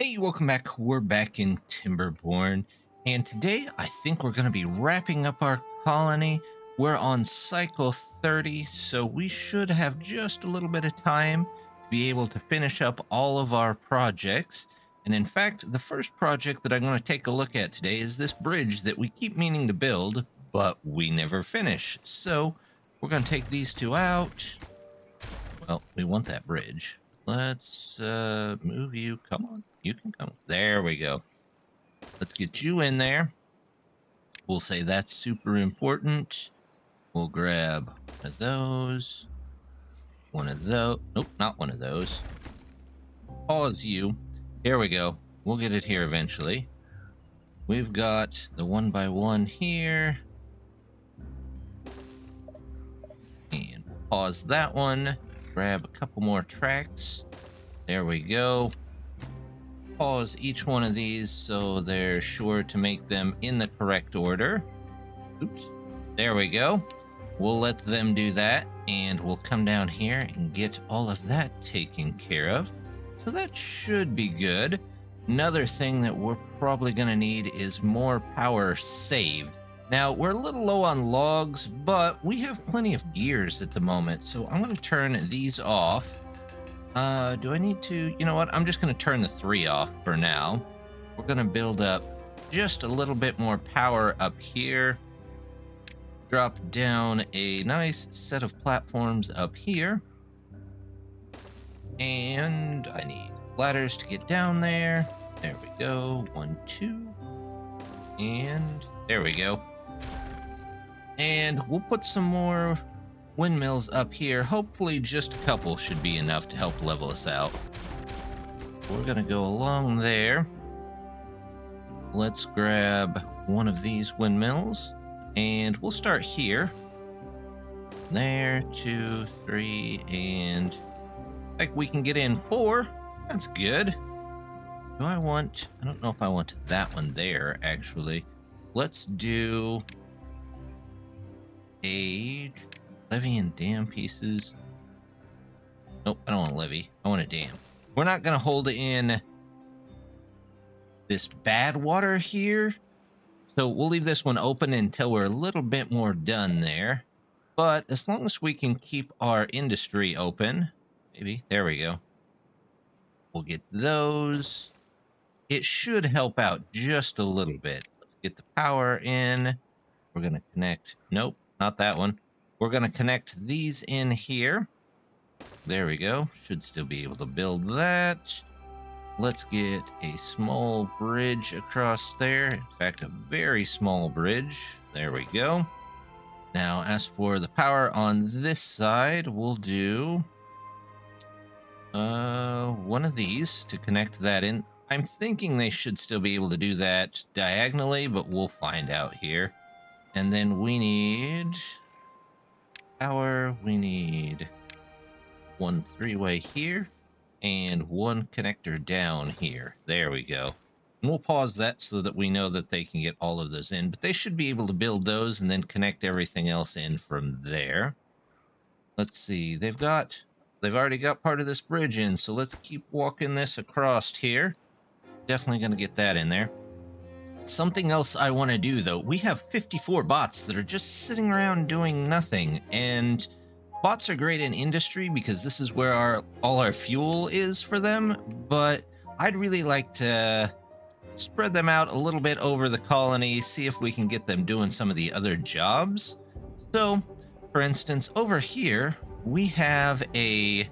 Hey, welcome back. We're back in Timberborn, and today I think we're going to be wrapping up our colony. We're on cycle 30, so we should have just a little bit of time to be able to finish up all of our projects. And in fact, the first project that I'm going to take a look at today is this bridge that we keep meaning to build, but we never finish. So we're going to take these two out. Well, we want that bridge. Let's move you. Come on. You can come. There we go. Let's get you in there. We'll say that's super important. We'll grab one of those. One of those. Nope, not one of those. Pause you. Here we go. We'll get it here eventually. We've got the 1x1 here. And pause that one. Grab a couple more tracks. There we go. Pause each one of these so they're sure to make them in the correct order. Oops. There we go. We'll let them do that, and we'll come down here and get all of that taken care of. So that should be good. Another thing that we're probably going to need is more power saved. Now, we're a little low on logs, but we have plenty of gears at the moment, so I'm going to turn these off. Do I need to? You know what? I'm just going to turn the 3 off for now. We're going to build up just a little bit more power up here. Drop down a nice set of platforms up here. And I need ladders to get down there. There we go. 1, 2. And there we go. And we'll put some more windmills up here. Hopefully just a couple should be enough to help level us out. We're gonna go along there. Let's grab one of these windmills, and we'll start here. There, 2, 3, and like we can get in 4. That's good. I don't know if I want that one there, actually. Let's do a levee and dam pieces. Nope, I don't want a levee. I want a dam. We're not going to hold in this bad water here. So we'll leave this one open until we're a little bit more done there. But as long as we can keep our industry open, maybe, there we go. We'll get those. It should help out just a little bit. Let's get the power in. We're going to connect. Nope, not that one. We're going to connect these in here. There we go. Should still be able to build that. Let's get a small bridge across there. In fact, a very small bridge. There we go. Now, as for the power on this side, we'll do one of these to connect that in. I'm thinking they should still be able to do that diagonally, but we'll find out here. And then we need power. We need one 3-way here and one connector down here. There we go. And we'll pause that so that we know that they can get all of those in, but they should be able to build those and then connect everything else in from there. Let's see. They've already got part of this bridge in, so let's keep walking this across here. Definitely going to get that in there. Something else I want to do, though, we have 54 bots that are just sitting around doing nothing, and bots are great in industry because this is where all our fuel is for them, but I'd really like to spread them out a little bit over the colony, see if we can get them doing some of the other jobs. So, for instance, over here, we have a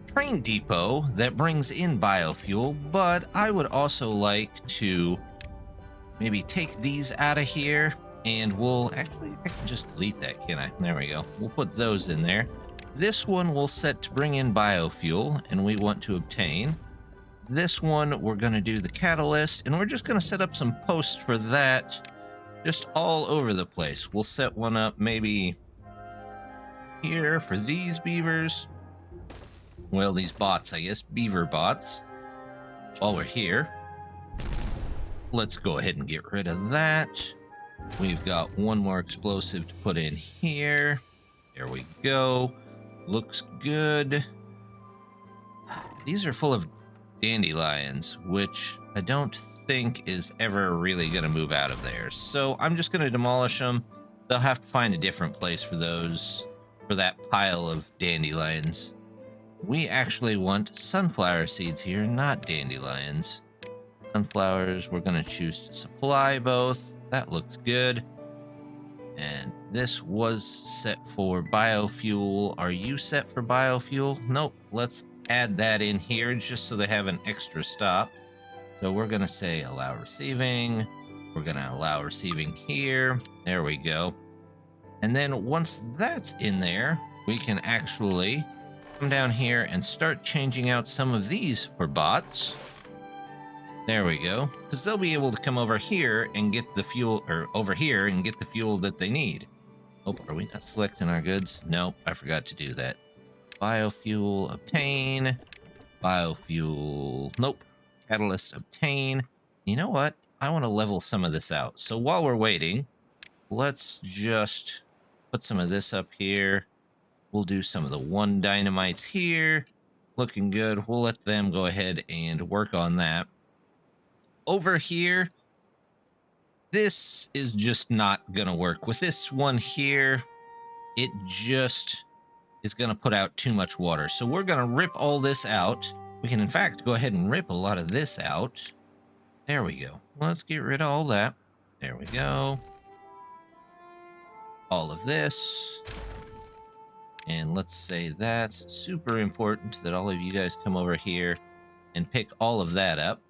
train depot that brings in biofuel, but I would also like to maybe take these out of here, and we'll actually, I can just delete that, can I? There we go. We'll put those in there. This one we'll set to bring in biofuel, and we want to obtain. This one we're going to do the catalyst, and we're just going to set up some posts for that just all over the place. We'll set one up maybe here for these beavers. Well, these bots, I guess, beaver bots. While we're here, let's go ahead and get rid of that. We've got one more explosive to put in here. There we go. Looks good. These are full of dandelions, which I don't think is ever really going to move out of there. So I'm just going to demolish them. They'll have to find a different place for those, for that pile of dandelions. We actually want sunflower seeds here, not dandelions. Sunflowers, we're going to choose to supply both. That looks good. And this was set for biofuel. Are you set for biofuel? Nope. Let's add that in here just so they have an extra stop. So we're going to say allow receiving. We're going to allow receiving here. There we go. And then once that's in there, we can actually come down here and start changing out some of these for bots. There we go. Because they'll be able to come over here and get the fuel, or over here and get the fuel that they need. Oh, are we not selecting our goods? Nope, I forgot to do that. Biofuel, obtain. Biofuel, nope. Catalyst, obtain. You know what? I want to level some of this out. So while we're waiting, let's just put some of this up here. We'll do some of the 1 dynamites here. Looking good. We'll let them go ahead and work on that. Over here, this is just not going to work. With this one here, it just is going to put out too much water. So we're going to rip all this out. We can, in fact, go ahead and rip a lot of this out. There we go. Let's get rid of all that. There we go. All of this. And let's say that's super important that all of you guys come over here and pick all of that up.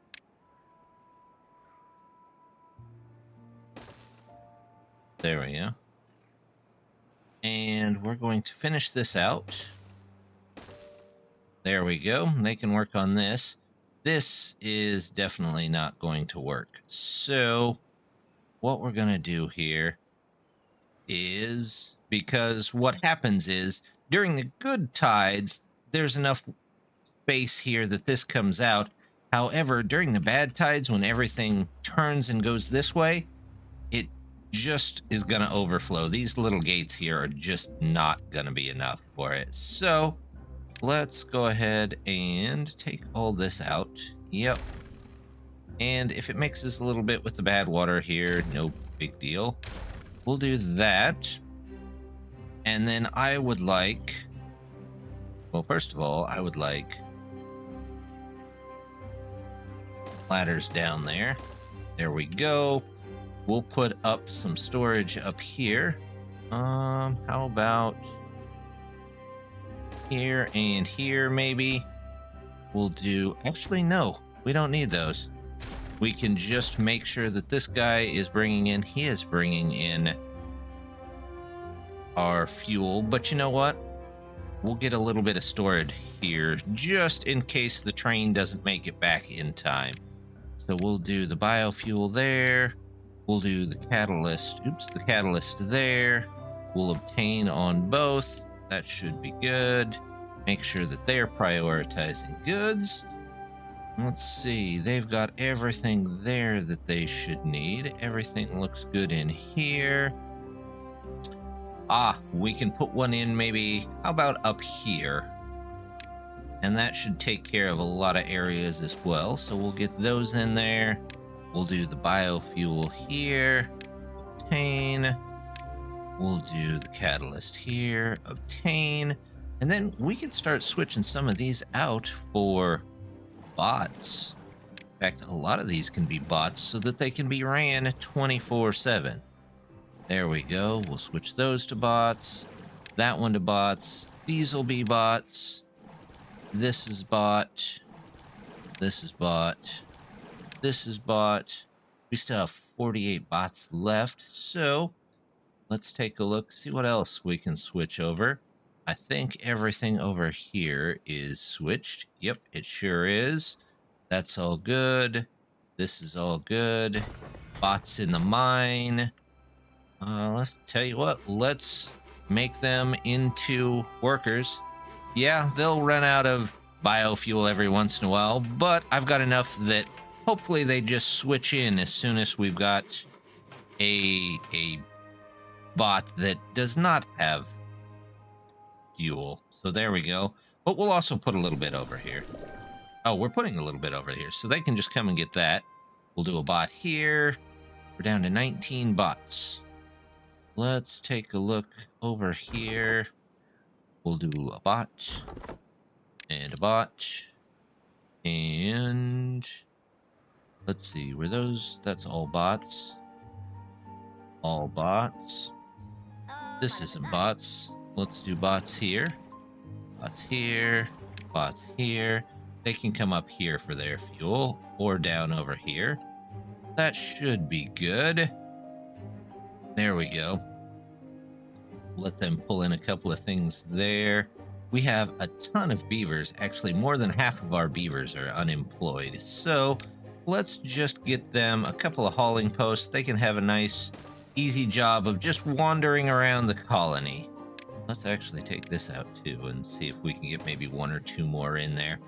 There we go. And we're going to finish this out. There we go. They can work on this. This is definitely not going to work. So what we're going to do here is, because what happens is during the good tides, there's enough space here that this comes out. However, during the bad tides, when everything turns and goes this way, it just is going to overflow. These little gates here are just not going to be enough for it. So let's go ahead and take all this out. Yep. And if it mixes a little bit with the bad water here, no big deal. We'll do that. And then I would like, well, first of all, I would like ladders down there. There we go. We'll put up some storage up here. How about here and here, maybe? We'll do... Actually, no. We don't need those. We can just make sure that this guy is bringing in... He is bringing in our fuel. But you know what? We'll get a little bit of storage here, just in case the train doesn't make it back in time. So we'll do the biofuel there. We'll do the catalyst. Oops, the catalyst there. We'll obtain on both. That should be good. Make sure that they're prioritizing goods. Let's see. They've got everything there that they should need. Everything looks good in here. Ah, we can put one in maybe, how about up here? And that should take care of a lot of areas as well. So we'll get those in there. We'll do the biofuel here. Obtain. We'll do the catalyst here. Obtain. And then we can start switching some of these out for bots. In fact, a lot of these can be bots so that they can be ran 24/7. There we go. We'll switch those to bots. That one to bots. These will be bots. This is bot. This is bot. This is bot. We still have 48 bots left. So let's take a look, see what else we can switch over. I think everything over here is switched. Yep, it sure is. That's all good. This is all good. Bots in the mine. Let's tell you what, let's make them into workers. Yeah, they'll run out of biofuel every once in a while, but I've got enough that hopefully they just switch in as soon as we've got a bot that does not have fuel. So there we go. But we'll also put a little bit over here. Oh, we're putting a little bit over here, so they can just come and get that. We'll do a bot here. We're down to 19 bots. Let's take a look over here. We'll do a bot and a bot. And let's see, were those, that's all bots. All bots. This isn't bots. Let's do bots here. Bots here. Bots here. They can come up here for their fuel or down over here. That should be good. There we go. Let them pull in a couple of things there. We have a ton of beavers. Actually, more than half of our beavers are unemployed. So let's just get them a couple of hauling posts. They can have a nice, easy job of just wandering around the colony. Let's actually take this out too and see if we can get maybe one or two more in there.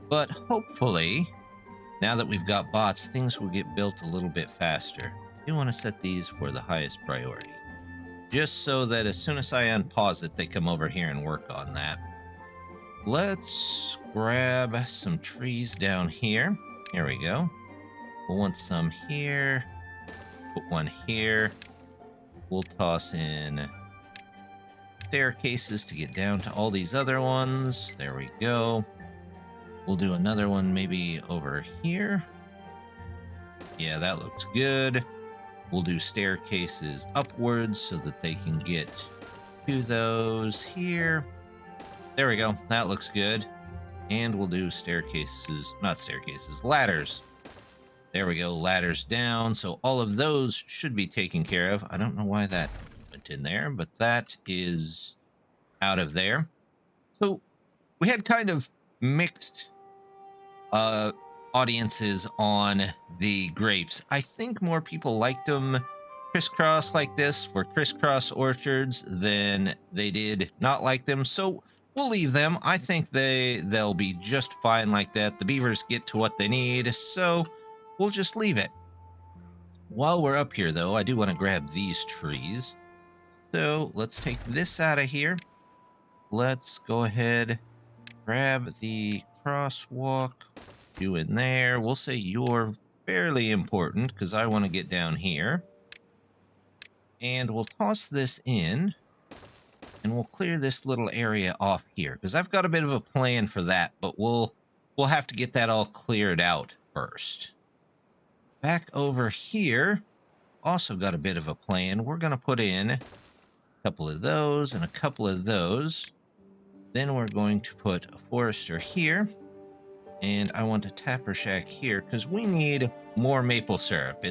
But hopefully, now that we've got bots, things will get built a little bit faster. I do want to set these for the highest priority, just so that as soon as I unpause it, they come over here and work on that. Let's grab some trees down here. Here we go. We'll want some here. Put one here. We'll toss in staircases to get down to all these other ones. There we go. We'll do another one maybe over here. Yeah, that looks good. We'll do staircases upwards so that they can get to those here. There we go. That looks good. And we'll do staircases, not staircases, ladders. There we go, ladders down. So all of those should be taken care of. I don't know why that went in there, but that is out of there. So we had kind of mixed audiences on the grapes. I think more people liked them crisscross like this for crisscross orchards than they did not like them. So we'll leave them. I think they'll be just fine like that. The beavers get to what they need, so we'll just leave it. While we're up here, though, I do want to grab these trees. So let's take this out of here. Let's go ahead, grab the crosswalk. You in there. We'll say you're fairly important because I want to get down here. And we'll toss this in. And we'll clear this little area off here because I've got a bit of a plan for that, but we'll have to get that all cleared out first. Back over here, also got a bit of a plan. We're going to put in a couple of those and a couple of those. Then we're going to put a forester here. And I want a tapper shack here because we need more maple syrup.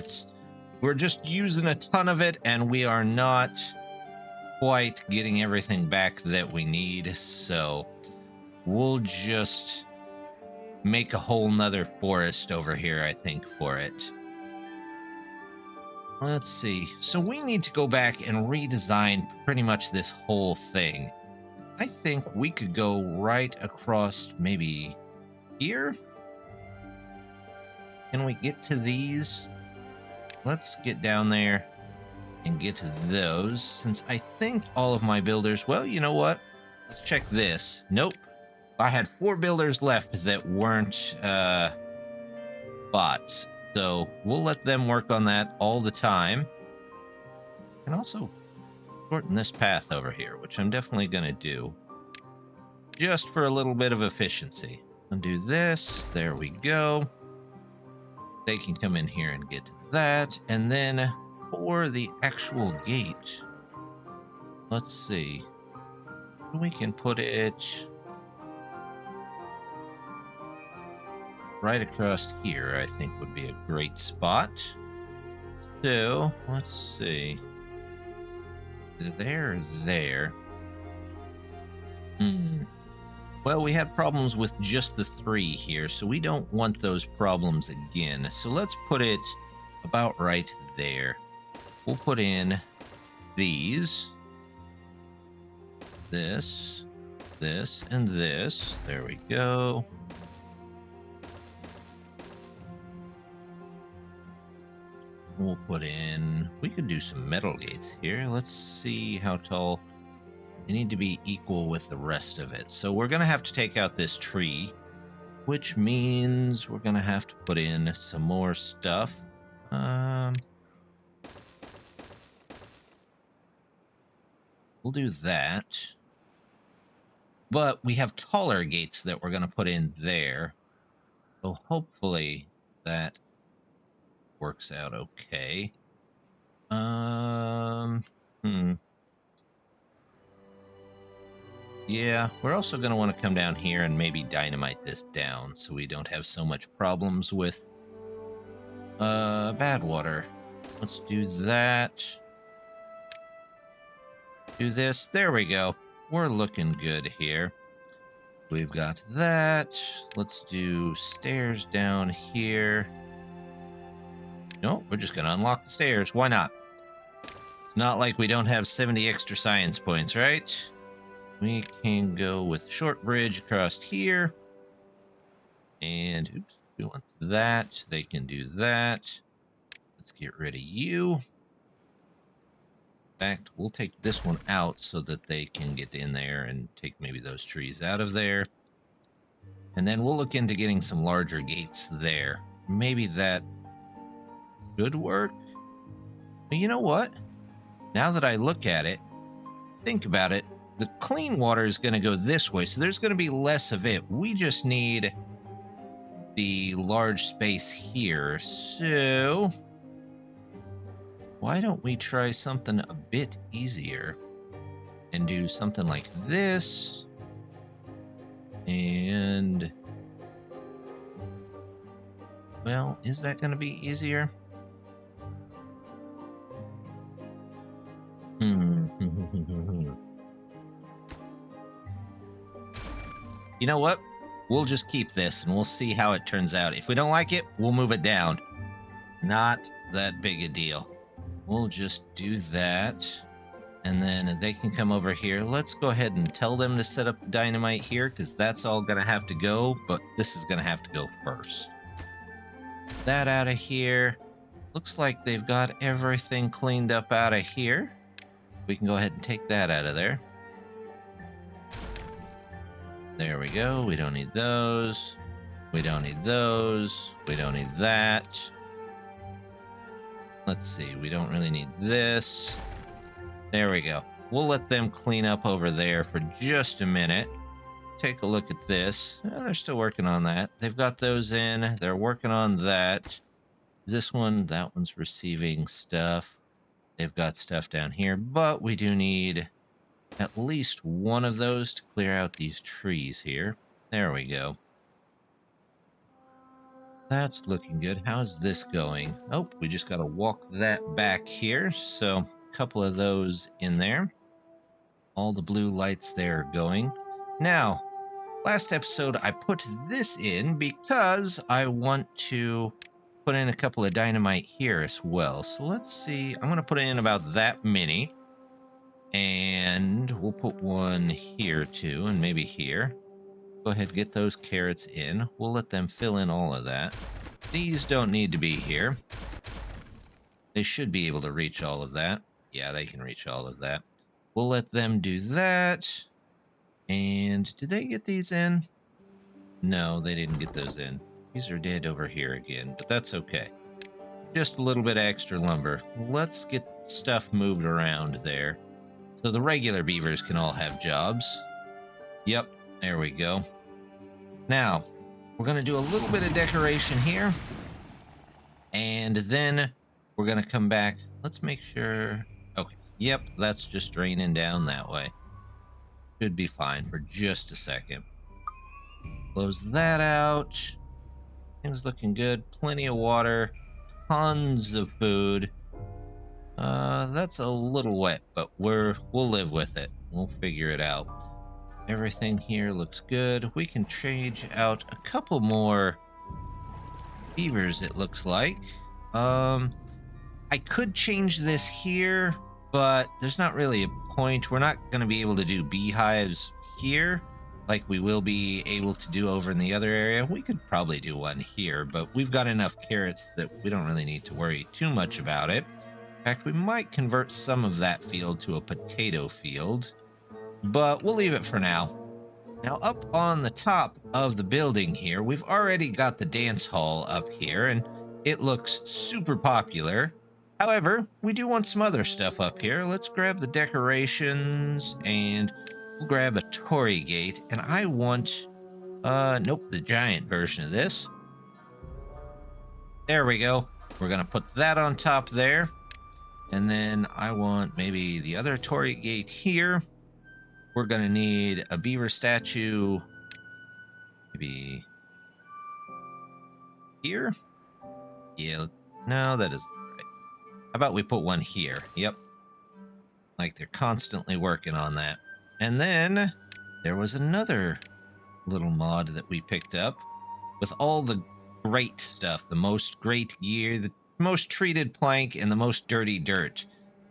We're just using a ton of it and we are not quite getting everything back that we need. So we'll just make a whole nother forest over here, I think, for it. Let's see. So we need to go back and redesign pretty much this whole thing. I think we could go right across maybe here. Can we get to these? Let's get down there and get to those, since I think all of my builders, well, you know what? Let's check this. Nope. I had 4 builders left that weren't bots. So we'll let them work on that all the time. And also shorten this path over here, which I'm definitely going to do. Just for a little bit of efficiency. I'll do this. There we go. They can come in here and get that. And then for the actual gate, let's see. We can put it right across here, I think would be a great spot. So, let's see. There. Well, we had problems with just the 3 here, so we don't want those problems again. So let's put it about right there. We'll put in these. This, and this. There we go. We'll put in... We could do some metal gates here. Let's see how tall... They need to be equal with the rest of it. So we're going to have to take out this tree which means we're gonna have to put in some more stuff. We'll do that. But we have taller gates that we're gonna put in there. So hopefully that works out okay. Yeah, we're also going to want to come down here and maybe dynamite this down so we don't have so much problems with bad water. Let's do that. Do this. There we go. We're looking good here. We've got that. Let's do stairs down here. No, we're just going to unlock the stairs. Why not? It's not like we don't have 70 extra science points, right? We can go with short bridge across here. And, oops, we want that. They can do that. Let's get rid of you. In fact, we'll take this one out so that they can get in there and take maybe those trees out of there. And then we'll look into getting some larger gates there. Maybe that could work. But you know what? Now that I look at it, think about it, the clean water is going to go this way, so there's going to be less of it. We just need the large space here. So why don't we try something a bit easier and do something like this? And, well, is that going to be easier? You know what? We'll just keep this and we'll see how it turns out. If we don't like it, we'll move it down. Not that big a deal. We'll just do that. And then they can come over here. Let's go ahead and tell them to set up the dynamite here, because that's all going to have to go, but this is going to have to go first. That out of here. Looks like they've got everything cleaned up out of here. We can go ahead and take that out of there. There we go. We don't need those. We don't need those. We don't need that. Let's see. We don't really need this. There we go. We'll let them clean up over there for just a minute. Take a look at this. They're still working on that. They've got those in. They're working on that. This one, that one's receiving stuff. They've got stuff down here, but we do need at least one of those to clear out these trees here. There we go. That's looking good. How's this going? Oh, we just got to walk that back here. So a couple of those in there. All the blue lights there are going. Now, last episode I put this in because I want to put in a couple of dynamite here as well. So let's see. I'm going to put in about that many. And we'll put one here too, and maybe here. Go ahead, get those carrots in. We'll let them fill in all of that. These don't need to be here. They should be able to reach all of that. Yeah, they can reach all of that. We'll let them do that. And did they get these in? No, they didn't get those in. These are dead over here again, but that's okay. Just a little bit of extra lumber. Let's get stuff moved around there. So the regular beavers can all have jobs. Yep, there we go. Now, we're going to do a little bit of decoration here. And then we're going to come back. Let's make sure... Okay, yep, that's just draining down that way. Should be fine for just a second. Close that out. Things looking good. Plenty of water. Tons of food. That's a little wet, but we'll live with it. We'll figure it out. Everything here looks good. We can change out a couple more beavers, it looks like. I could change this here, but there's not really a point. We're not going to be able to do beehives here like we will be able to do over in the other area. We could probably do one here, but we've got enough carrots that we don't really need to worry too much about it. In fact, we might convert some of that field to a potato field, but we'll leave it for now. Now, up on the top of the building here, we've already got the dance hall up here, and it looks super popular. However, we do want some other stuff up here. Let's grab the decorations, and we'll grab a Torii gate, and I want, nope, the giant version of this. There we go. We're going to put that on top there. And then I want maybe the other Torii gate here. We're going to need a beaver statue. Maybe here? Yeah, no, that isn't right. How about we put one here? Yep. Like they're constantly working on that. And then there was another little mod that we picked up with all the great stuff, the most great gear, the most treated plank, and the most dirty dirt.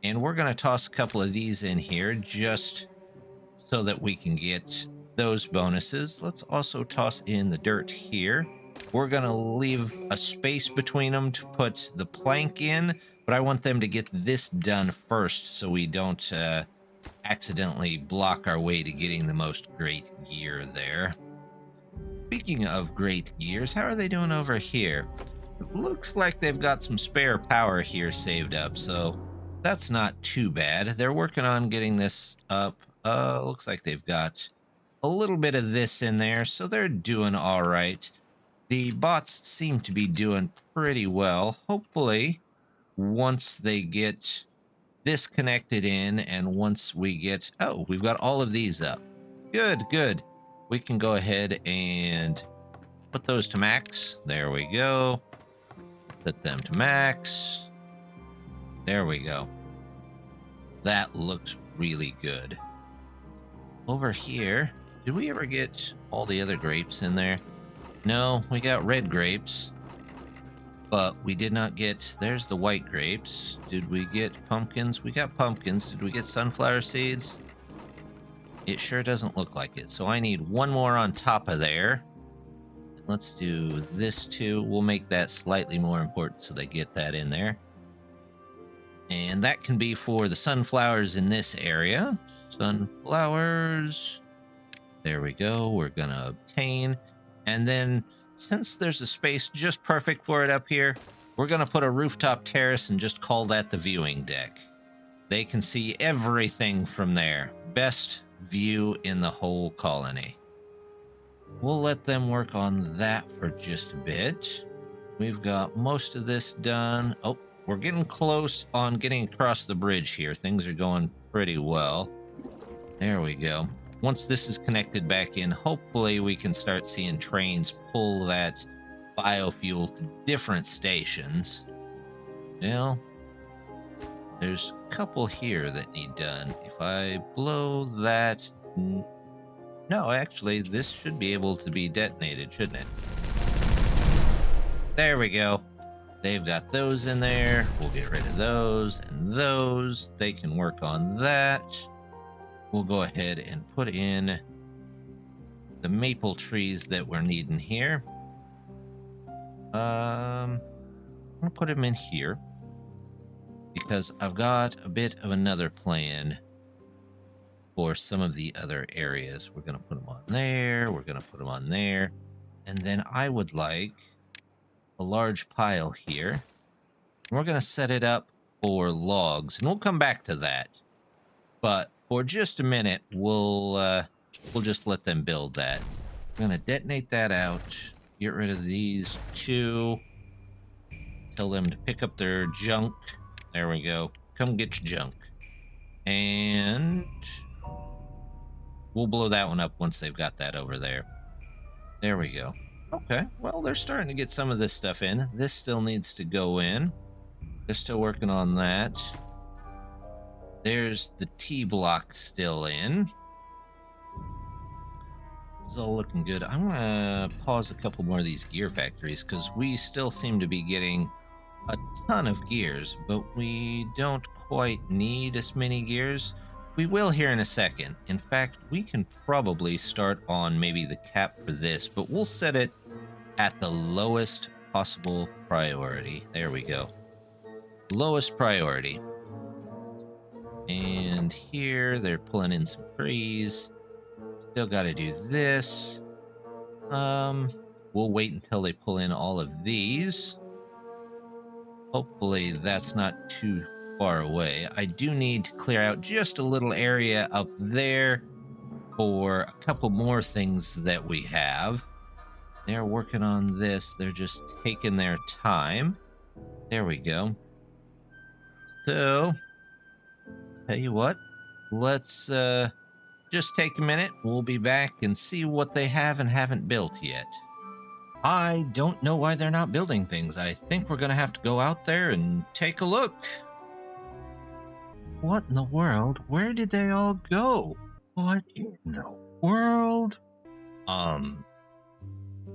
And we're going to toss a couple of these in here just so that we can get those bonuses. Let's also toss in the dirt here. We're going to leave a space between them to put the plank in, but I want them to get this done first so we don't accidentally block our way to getting the most great gear there. Speaking of great gears, how are they doing over here? It looks like they've got some spare power here saved up, so that's not too bad. They're working on getting this up. Looks like they've got a little bit of this in there, so they're doing all right. The bots seem to be doing pretty well. Hopefully, once they get this connected in, and once we get... Oh, we've got all of these up. Good, good. We can go ahead and put those to max. There we go. Set them to max. There we go. That looks really good. Over here, did we ever get all the other grapes in there? No, we got red grapes, but we did not get... There's the white grapes. Did we get pumpkins? We got pumpkins. Did we get sunflower seeds? It sure doesn't look like it. So I need one more on top of there. Let's do this too. We'll make that slightly more important so they get that in there. And that can be for the sunflowers in this area. Sunflowers. There we go. We're going to obtain. And then, since there's a space just perfect for it up here, we're going to put a rooftop terrace and just call that the viewing deck. They can see everything from there. Best view in the whole colony. We'll let them work on that for just a bit. We've got most of this done. Oh, we're getting close on getting across the bridge here. Things are going pretty well. There we go. Once this is connected back in, hopefully we can start seeing trains pull that biofuel to different stations. Well, there's a couple here that need done. If I blow that... No, actually, this should be able to be detonated, shouldn't it? There we go. They've got those in there. We'll get rid of those and those. They can work on that. We'll go ahead and put in the maple trees that we're needing here. I'm going to put them in here because I've got a bit of another plan for some of the other areas. We're going to put them on there. We're going to put them on there. And then I would like a large pile here. And we're going to set it up for logs, and we'll come back to that. But for just a minute, we'll just let them build that. We're going to detonate that out. Get rid of these two. Tell them to pick up their junk. There we go. Come get your junk. And we'll blow that one up once they've got that over there. There we go. Okay, well, they're starting to get some of this stuff in. This still needs to go in. They're still working on that. There's the T block still in. This is all looking good. I'm going to pause a couple more of these gear factories because we still seem to be getting a ton of gears, but we don't quite need as many gears. We will here in a second. In fact, we can probably start on maybe the cap for this, but we'll set it at the lowest possible priority. There we go. Lowest priority. And here they're pulling in some trees. Still got to do this. We'll wait until they pull in all of these. Hopefully that's not too far away. I do need to clear out just a little area up there for a couple more things that we have. They're working on this. They're just taking their time. There we go. So, tell you what, let's just take a minute. We'll be back and see what they have and haven't built yet. I don't know why they're not building things. I think we're going to have to go out there and take a look. What in the world? Where did they all go? What in the world?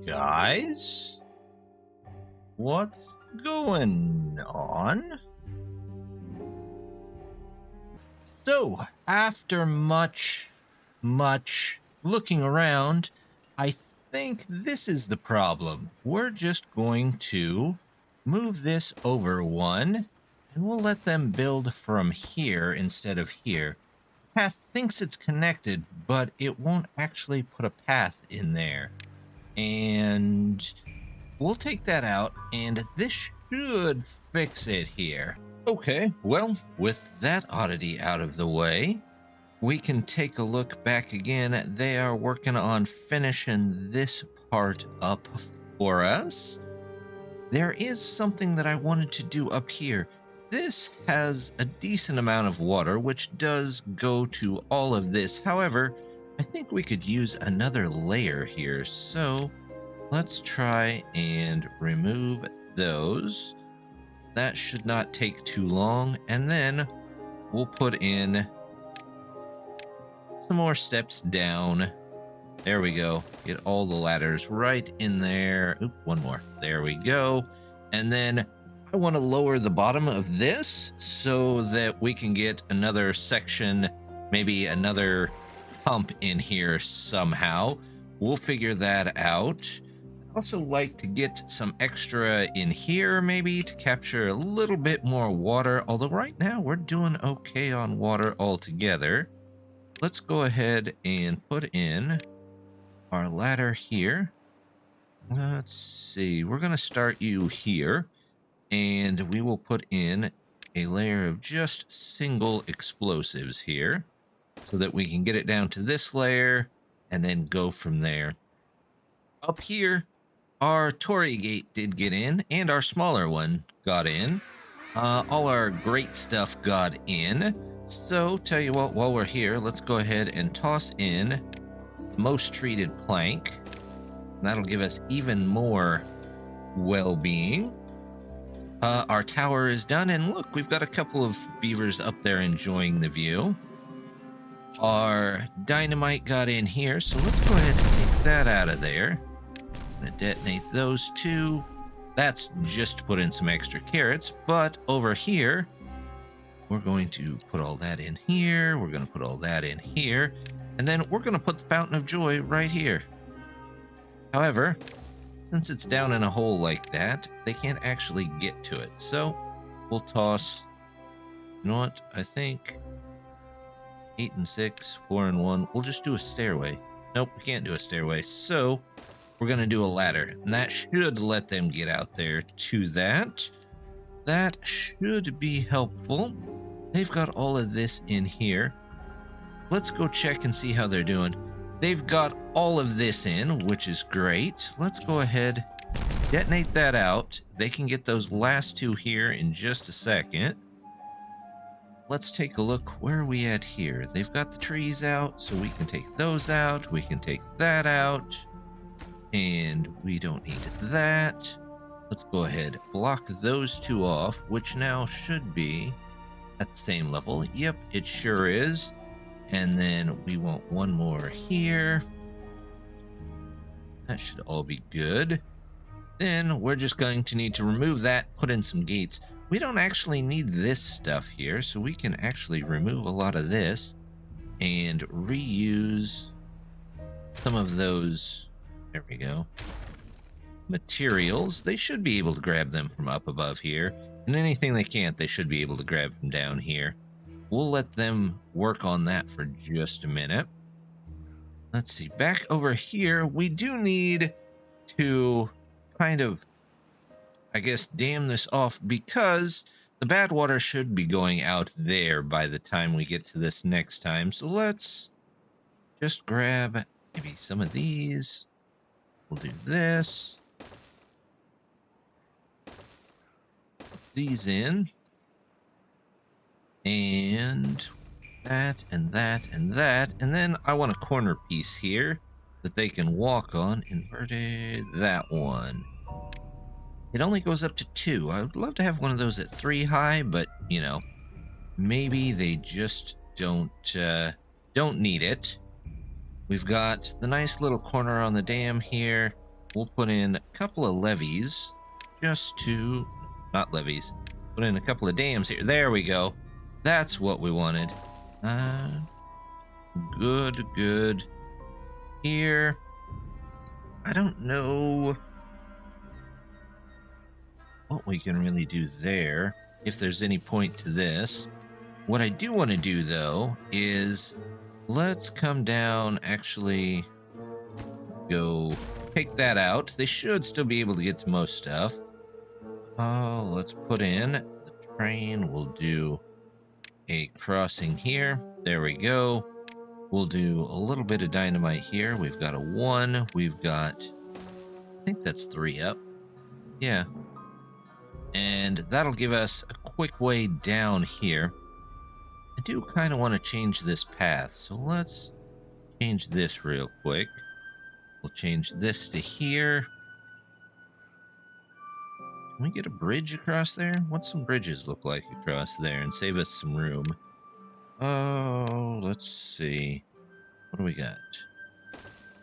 Guys? What's going on? So, after much looking around, I think this is the problem. We're just going to move this over one, and we'll let them build from here instead of here. Path thinks it's connected, but it won't actually put a path in there. And we'll take that out, and this should fix it here. Okay, well, with that oddity out of the way, we can take a look back again. They are working on finishing this part up for us. There is something that I wanted to do up here. This has a decent amount of water, which does go to all of this. However, I think we could use another layer here. So let's try and remove those. That should not take too long. And then we'll put in some more steps down. There we go. Get all the ladders right in there. Oop, one more. There we go. And then I want to lower the bottom of this so that we can get another section, maybe another pump in here somehow. We'll figure that out. I'd also like to get some extra in here maybe to capture a little bit more water, although right now we're doing okay on water altogether. Let's go ahead and put in our ladder here. Let's see, we're going to start you here, and we will put in a layer of just single explosives here so that we can get it down to this layer and then go from there. Up here, our Torii gate did get in, and our smaller one got in. All our great stuff got in. So, tell you what, while we're here, let's go ahead and toss in most treated plank. That'll give us even more well-being. Our tower is done, and look, we've got a couple of beavers up there enjoying the view. Our dynamite got in here, so let's go ahead and take that out of there. I'm gonna detonate those two. That's just to put in some extra carrots, but over here, we're going to put all that in here. We're going to put all that in here. And then we're going to put the Fountain of Joy right here. However, since it's down in a hole like that, they can't actually get to it. So we'll toss, you know what? I think 8 and 6, 4 and 1. We'll just do a stairway. Nope, we can't do a stairway. So we're going to do a ladder. And that should let them get out there to that. That should be helpful. They've got all of this in here. Let's go check and see how they're doing. They've got all of this in, which is great. Let's go ahead, detonate that out. They can get those last two here in just a second. Let's take a look. Where are we at here? They've got the trees out, so we can take those out. We can take that out. And we don't need that. Let's go ahead, block those two off, which now should be at the same level. Yep, it sure is. And then we want one more here. That should all be good. Then we're just going to need to remove that, put in some gates. We don't actually need this stuff here, so we can actually remove a lot of this and reuse some of those. There we go. Materials. They should be able to grab them from up above here. And anything they can't, they should be able to grab from down here. We'll let them work on that for just a minute. Let's see. Back over here, we do need to kind of, I guess, dam this off because the bad water should be going out there by the time we get to this next time. So let's just grab maybe some of these. We'll do this. Put these in. And that, and that, and that. And then I want a corner piece here that they can walk on. Inverted, that one. It only goes up to 2. I would love to have one of those at 3 high, but, you know, maybe they just don't need it. We've got the nice little corner on the dam here. We'll put in a couple of levees just to, not levees, put in a couple of dams here. There we go. That's what we wanted. Good. Here. I don't know what we can really do there, if there's any point to this. What I do want to do, though, is let's come down, actually go take that out. They should still be able to get to most stuff. Oh, let's put in the train. We'll do a crossing here. There we go. We'll do a little bit of dynamite here. We've got a 1. We've got, I think that's 3 up. Yeah. And that'll give us a quick way down here. I do kind of want to change this path, so let's change this real quick. We'll change this to here. Can we get a bridge across there? What's some bridges look like across there and save us some room? Oh, let's see. What do we got?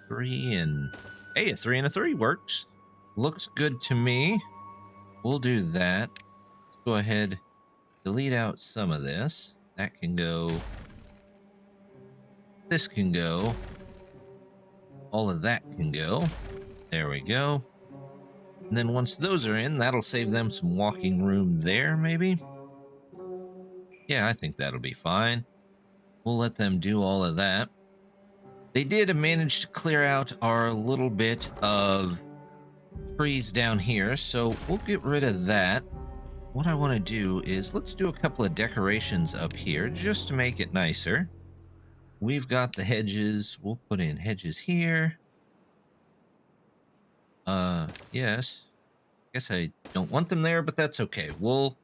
3 and... Hey, a 3 and a 3 works. Looks good to me. We'll do that. Let's go ahead, delete out some of this. That can go. This can go. All of that can go. There we go. And then once those are in, that'll save them some walking room there, maybe? Yeah, I think that'll be fine. We'll let them do all of that. They did manage to clear out our little bit of trees down here, so we'll get rid of that. What I want to do is let's do a couple of decorations up here just to make it nicer. We've got the hedges. We'll put in hedges here. Yes. Guess I don't want them there, but that's okay. We'll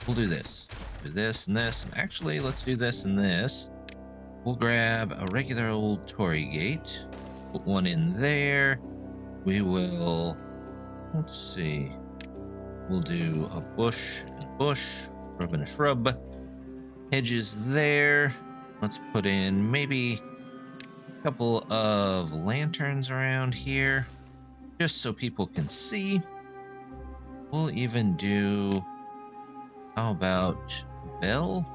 do this. Do this and this. And actually, let's do this and this. We'll grab a regular old Torii gate. Put one in there. We will... Let's see. We'll do a bush and a bush. Shrub and a shrub. Hedges there. Let's put in maybe a couple of lanterns around here, just so people can see. We'll even do, how about a bell?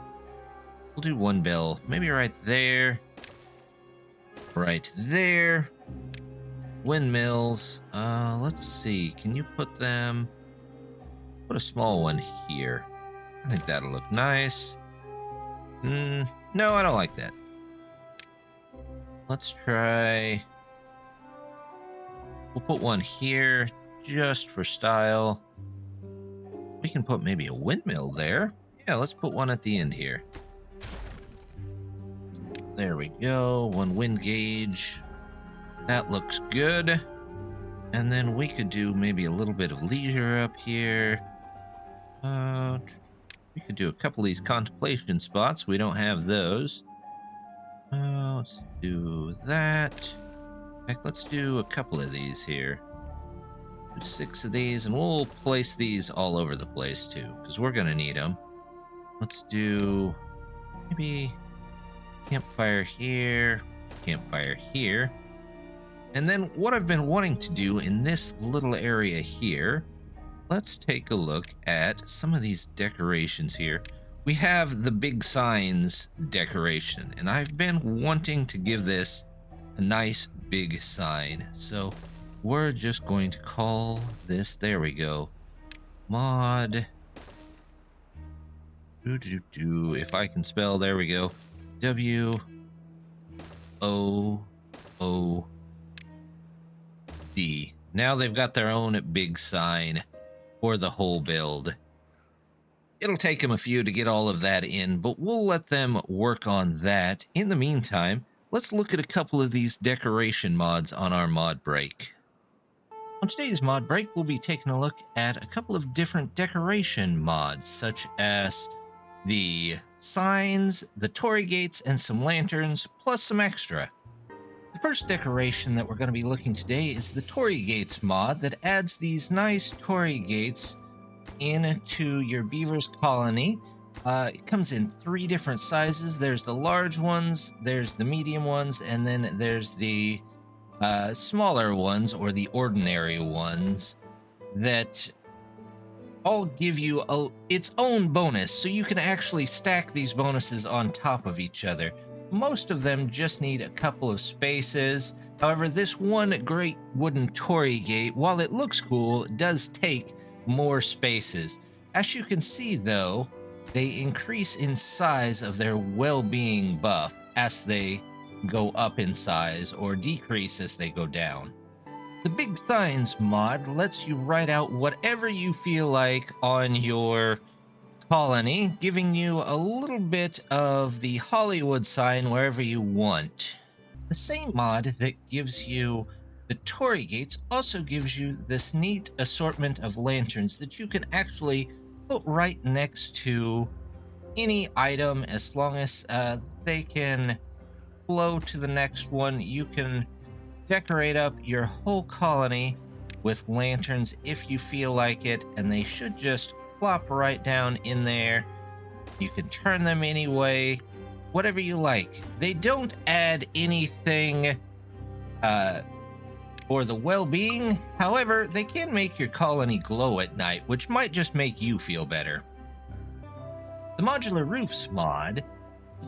We'll do one bell, maybe right there. Right there. Windmills. Let's see. Can you put them... Put a small one here. I think that'll look nice. No, I don't like that. Let's try... We'll put one here just for style. We can put maybe a windmill there. Yeah, let's put one at the end here. There we go. One wind gauge. That looks good. And then we could do maybe a little bit of leisure up here. We could do a couple of these contemplation spots. We don't have those. Let's do that. In fact, let's do a couple of these here. Do 6 of these, and we'll place these all over the place too, because we're going to need them. Let's do maybe campfire here, campfire here. And then what I've been wanting to do in this little area here, let's take a look at some of these decorations here. We have the big signs decoration, and I've been wanting to give this a nice big sign. So we're just going to call this, there we go, mod, if I can spell, there we go, W-O-O-D, Now they've got their own big sign for the whole build. It'll take them a few to get all of that in, but we'll let them work on that. In the meantime, let's look at a couple of these decoration mods on our mod break. On today's mod break, we'll be taking a look at a couple of different decoration mods, such as the signs, the Torii gates, and some lanterns, plus some extra. The first decoration that we're going to be looking today is the Torii gates mod that adds these nice Torii gates into your beavers colony. It comes in 3 different sizes. There's the large ones, there's the medium ones, and then there's the smaller ones, or the ordinary ones, that all give you its own bonus, so you can actually stack these bonuses on top of each other. Most of them just need a couple of spaces. However, this one great wooden Torii gate, while it looks cool, does take more spaces. As you can see, though, they increase in size of their well-being buff as they go up in size, or decrease as they go down. The Big Signs mod lets you write out whatever you feel like on your colony, giving you a little bit of the Hollywood sign wherever you want. The same mod that gives you the Torii gates also gives you this neat assortment of lanterns that you can actually put right next to any item. As long as they can flow to the next one, you can decorate up your whole colony with lanterns if you feel like it, and they should just plop right down in there. You can turn them any way, whatever you like. They don't add anything for the well-being. However, they can make your colony glow at night, which might just make you feel better. The Modular Roofs mod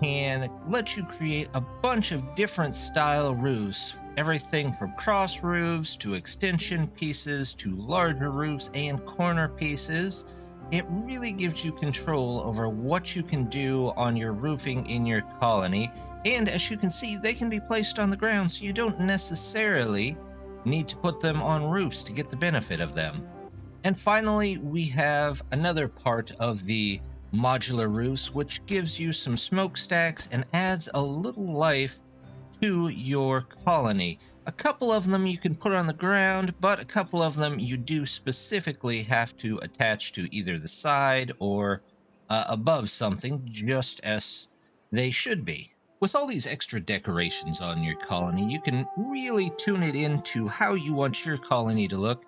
can let you create a bunch of different style roofs, everything from cross roofs to extension pieces to larger roofs and corner pieces. It really gives you control over what you can do on your roofing in your colony, and as you can see, they can be placed on the ground, so you don't necessarily need to put them on roofs to get the benefit of them. And finally, we have another part of the Modular Roofs, which gives you some smokestacks and adds a little life to your colony. A couple of them you can put on the ground, but a couple of them you do specifically have to attach to either the side or above something, just as they should be. With all these extra decorations on your colony, you can really tune it into how you want your colony to look,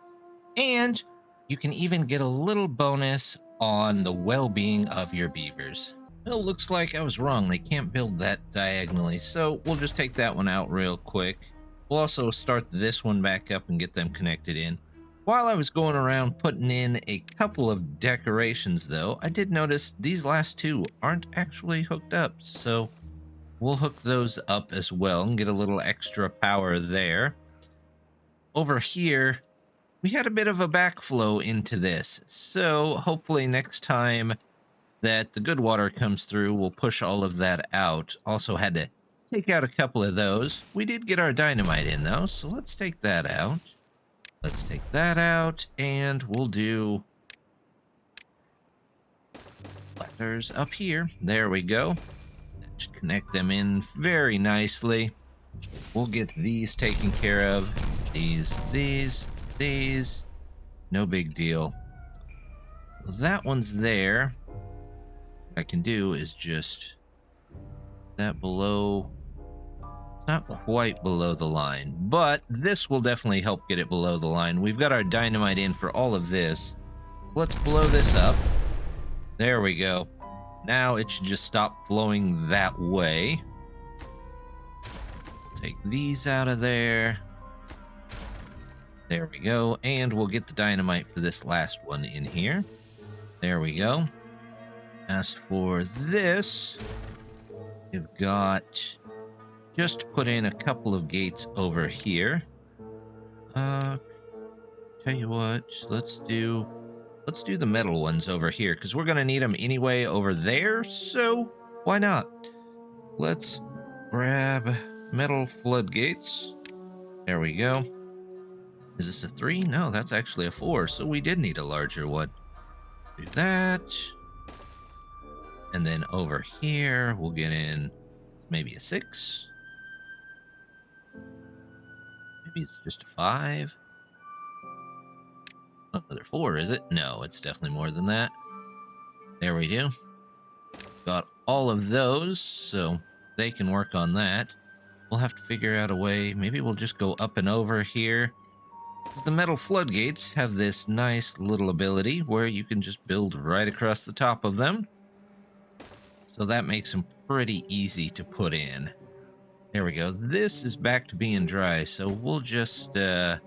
and you can even get a little bonus on the well-being of your beavers. Well, looks like I was wrong. They can't build that diagonally, so we'll just take that one out real quick. We'll also start this one back up and get them connected in. While I was going around putting in a couple of decorations, though, I did notice these last 2 aren't actually hooked up, so we'll hook those up as well and get a little extra power there. Over here, we had a bit of a backflow into this, so hopefully next time that the good water comes through, we'll push all of that out. Also had to take out a couple of those. We did get our dynamite in, though, so let's take that out. Let's take that out, and we'll do letters up here. There we go. That should connect them in very nicely. We'll get these taken care of. These. No big deal. So that one's there. What I can do is just that below. Not quite below the line, but this will definitely help get it below the line. We've got our dynamite in for all of this. Let's blow this up. There we go. Now it should just stop flowing that way. Take these out of there. There we go. And we'll get the dynamite for this last one in here. There we go. As for this, we've got just put in a couple of gates over here. Tell you what, let's do the metal ones over here, because we're gonna need them anyway over there, so why not? Let's grab metal floodgates. There we go. Is this a 3? No, that's actually a 4, so we did need a larger one. Do that. And then over here, we'll get in maybe a 6. Maybe it's just a 5. Oh, another 4, is it? No, it's definitely more than that. There we do. Got all of those, so they can work on that. We'll have to figure out a way. Maybe we'll just go up and over here. The metal floodgates have this nice little ability where you can just build right across the top of them. So that makes them pretty easy to put in. There we go. This is back to being dry, so we'll just... if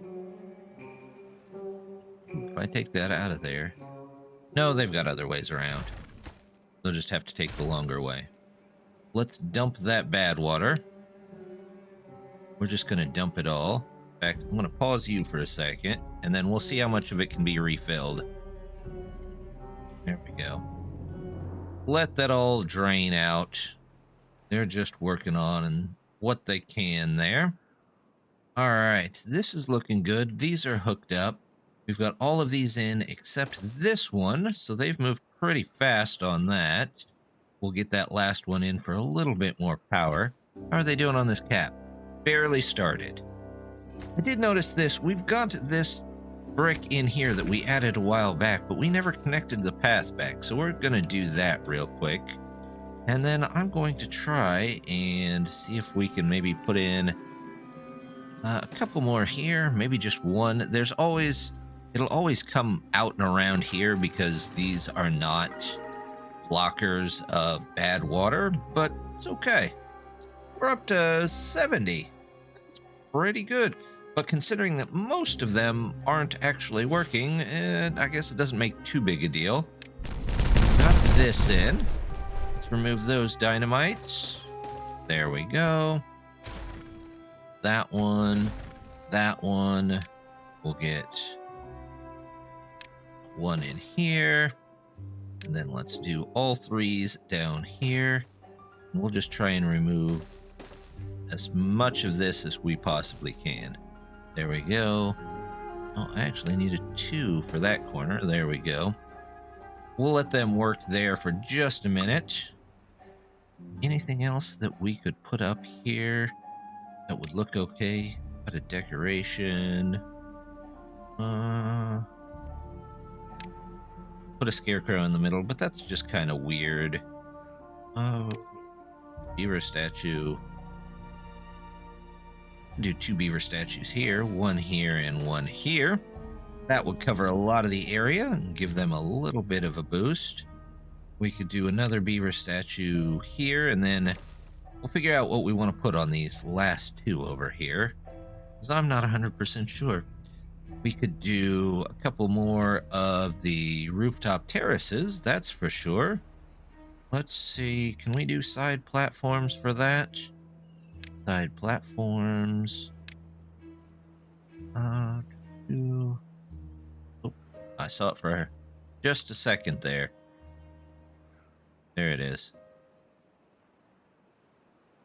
I take that out of there... No, they've got other ways around. They'll just have to take the longer way. Let's dump that bad water. We're just going to dump it all. In fact, I'm going to pause you for a second, and then we'll see how much of it can be refilled. There we go. Let that all drain out. They're just working on what they can there. All right, this is looking good. These are hooked up. We've got all of these in except this one, so they've moved pretty fast on that. We'll get that last one in for a little bit more power. How are they doing on this cap? Barely started. I did notice this. We've got this brick in here that we added a while back, but we never connected the path back, so we're going to do that real quick. And then I'm going to try and see if we can maybe put in a couple more here, maybe just one. There's always... It'll always come out and around here because these are not blockers of bad water, but it's okay. We're up to 70. That's pretty good. But considering that most of them aren't actually working, I guess it doesn't make too big a deal. Got this in. Let's remove those dynamites. There we go. That one. That one. We'll get... one in here, and then let's do all 3s down here. We'll just try and remove as much of this as we possibly can. There we go. Oh, I actually need a 2 for that corner. There we go. We'll let them work there for just a minute. Anything else that we could put up here that would look okay? Got a decoration. Put a scarecrow in the middle, but that's just kind of weird. Oh, beaver statue. Do 2 beaver statues here, one here and one here. That would cover a lot of the area and give them a little bit of a boost. We could do another beaver statue here, and then we'll figure out what we want to put on these last 2 over here, because I'm not 100% sure. We could do a couple more of the rooftop terraces, that's for sure. Let's see, can we do side platforms for that? Side platforms. Oh, I saw it for just a second there. There it is.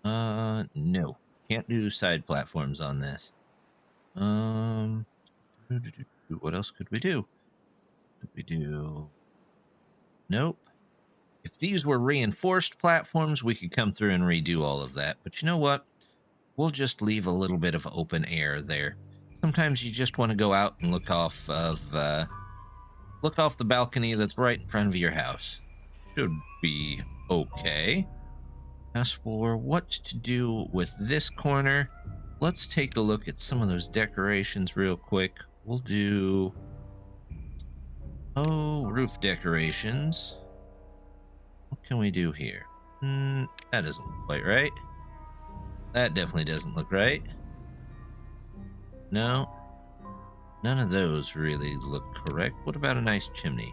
No. Can't do side platforms on this. What else could we do? Could we do... Nope. If these were reinforced platforms, we could come through and redo all of that. But you know what? We'll just leave a little bit of open air there. Sometimes you just want to go out and look off the balcony that's right in front of your house. Should be okay. As for what to do with this corner, let's take a look at some of those decorations real quick. We'll do... roof decorations. What can we do here? That doesn't look quite right. That definitely doesn't look right. No. None of those really look correct. What about a nice chimney?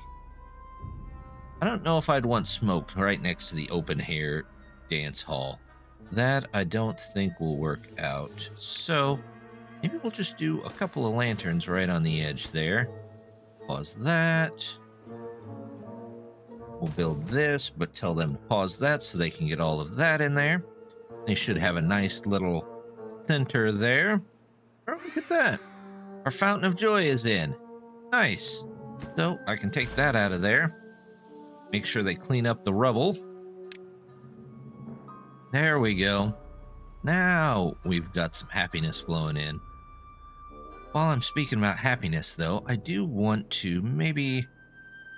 I don't know if I'd want smoke right next to the open air dance hall. That I don't think will work out. So maybe we'll just do a couple of lanterns right on the edge there. Pause that. We'll build this, but tell them to pause that so they can get all of that in there. They should have a nice little center there. Oh, look at that. Our fountain of joy is in. Nice. So I can take that out of there. Make sure they clean up the rubble. There we go. Now we've got some happiness flowing in. While I'm speaking about happiness, though, I do want to maybe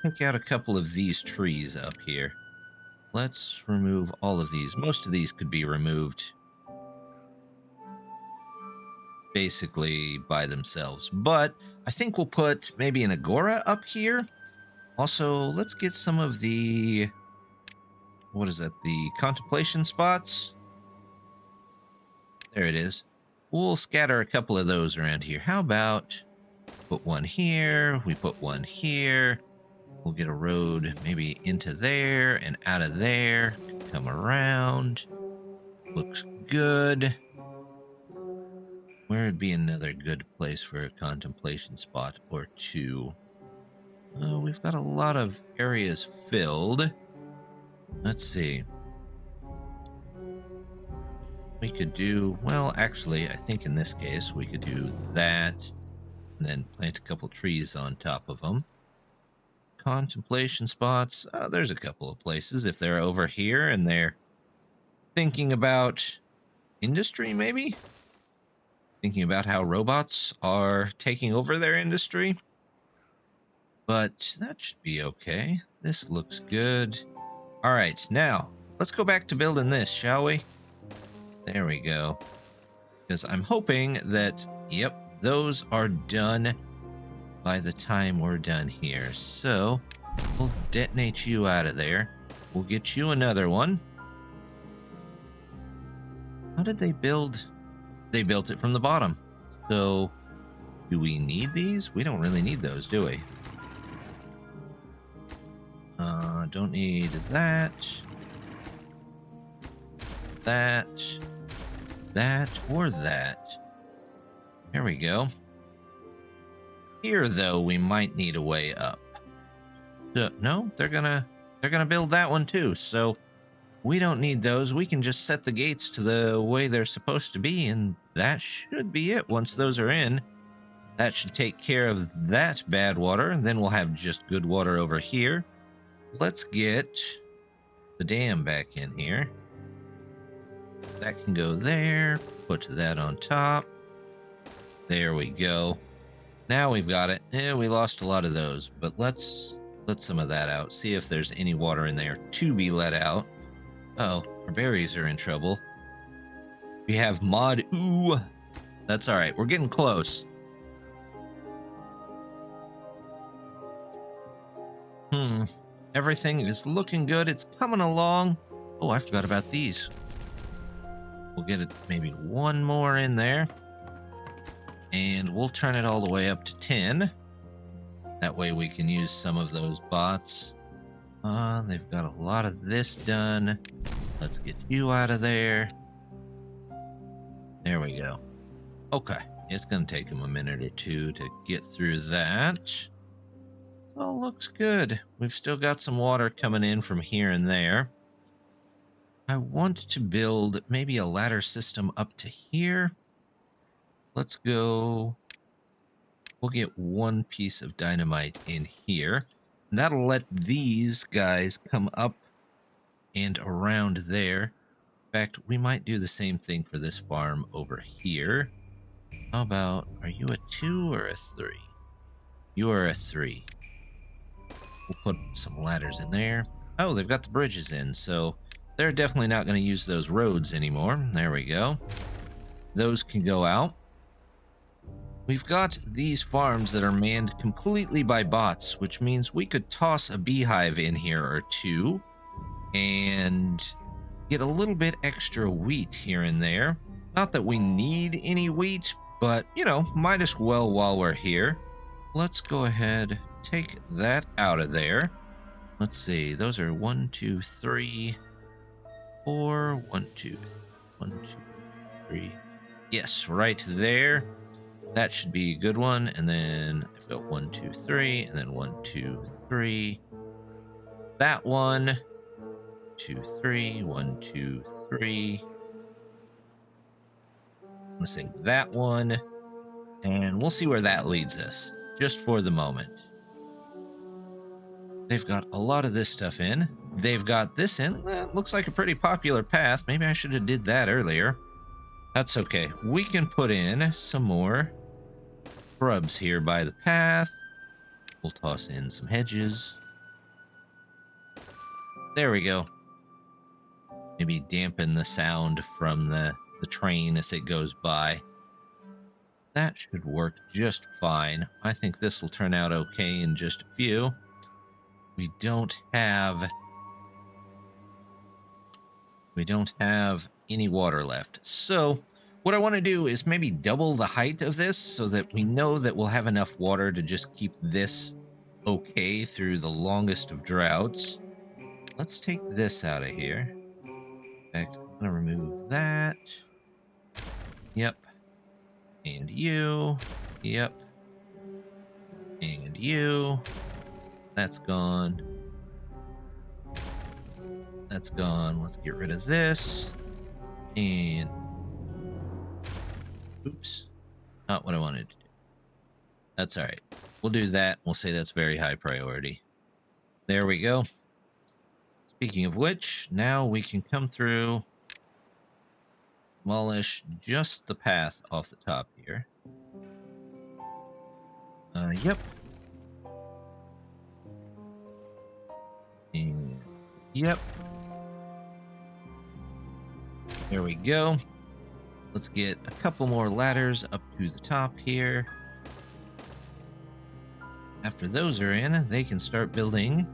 take out a couple of these trees up here. Let's remove all of these. Most of these could be removed basically by themselves, but I think we'll put maybe an agora up here. Also, let's get some of the, what is that, the contemplation spots. There it is. We'll scatter a couple of those around here. How about put one here, we put one here. We'll get a road maybe into there and out of there. Come around. Looks good. Where would be another good place for a contemplation spot or two? We've got a lot of areas filled. Let's see. We could do, well, actually, I think in this case we could do that and then plant a couple trees on top of them. Contemplation spots. There's a couple of places if they're over here and they're thinking about industry, maybe? Thinking about how robots are taking over their industry. But that should be okay. This looks good. All right, now let's go back to building this, shall we? There we go. Because I'm hoping that, yep, those are done by the time we're done here. So we'll detonate you out of there. We'll get you another one. How did they build? They built it from the bottom. So do we need these? We don't really need those, do we? Don't need that. That or that. There we go. Here, though, we might need a way up. No, they're gonna build that one too. So we don't need those. We can just set the gates to the way they're supposed to be, and that should be it. Once those are in, that should take care of that bad water, and then we'll have just good water over here. Let's get the dam back in here. That can go there. Put that on top. There we go. Now we've got it. We lost a lot of those, but let's let some of that out. See if there's any water in there to be let out. Oh, our berries are in trouble. We have ModWood. That's all right. We're getting close. Everything is looking good. It's coming along. Oh, I forgot about these. We'll get it, maybe one more in there. And we'll turn it all the way up to 10. That way we can use some of those bots. They've got a lot of this done. Let's get you out of there. There we go. Okay. It's going to take them a minute or two to get through that. So looks good. We've still got some water coming in from here and there. I want to build maybe a ladder system up to here. Let's go. We'll get one piece of dynamite in here. And that'll let these guys come up and around there. In fact, we might do the same thing for this farm over here. How about, are you a 2 or a 3? You are a 3. We'll put some ladders in there. Oh, they've got the bridges in, so they're definitely not going to use those roads anymore. There we go. Those can go out. We've got these farms that are manned completely by bots, which means we could toss a beehive in here or two and get a little bit extra wheat here and there. Not that we need any wheat, but, you know, might as well while we're here. Let's go ahead, take that out of there. Let's see, those are 1, 2, 3, 4, 1, 2, 1, 2, 3. Yes, right there. That should be a good one. And then I've got 1, 2, 3, and then 1, 2, 3. That one, 2, 3, 1, 2, 3. Let's say that one. And we'll see where that leads us, just for the moment. They've got a lot of this stuff in. They've got this in. Looks like a pretty popular path. Maybe I should have did that earlier. That's okay. We can put in some more shrubs here by the path. We'll toss in some hedges. There we go. Maybe dampen the sound from the train as it goes by. That should work just fine. I think this will turn out okay in just a few. We don't have any water left. So what I want to do is maybe double the height of this so that we know that we'll have enough water to just keep this okay through the longest of droughts. Let's take this out of here. In fact, I'm going to remove that. Yep. And you. Yep. And you. That's gone. That's gone. Let's get rid of this. And... oops. Not what I wanted to do. That's alright. We'll do that. We'll say that's very high priority. There we go. Speaking of which, now we can come through... demolish just the path off the top here. Yep. And yep. There we go. Let's get a couple more ladders up to the top here. After those are in, they can start building.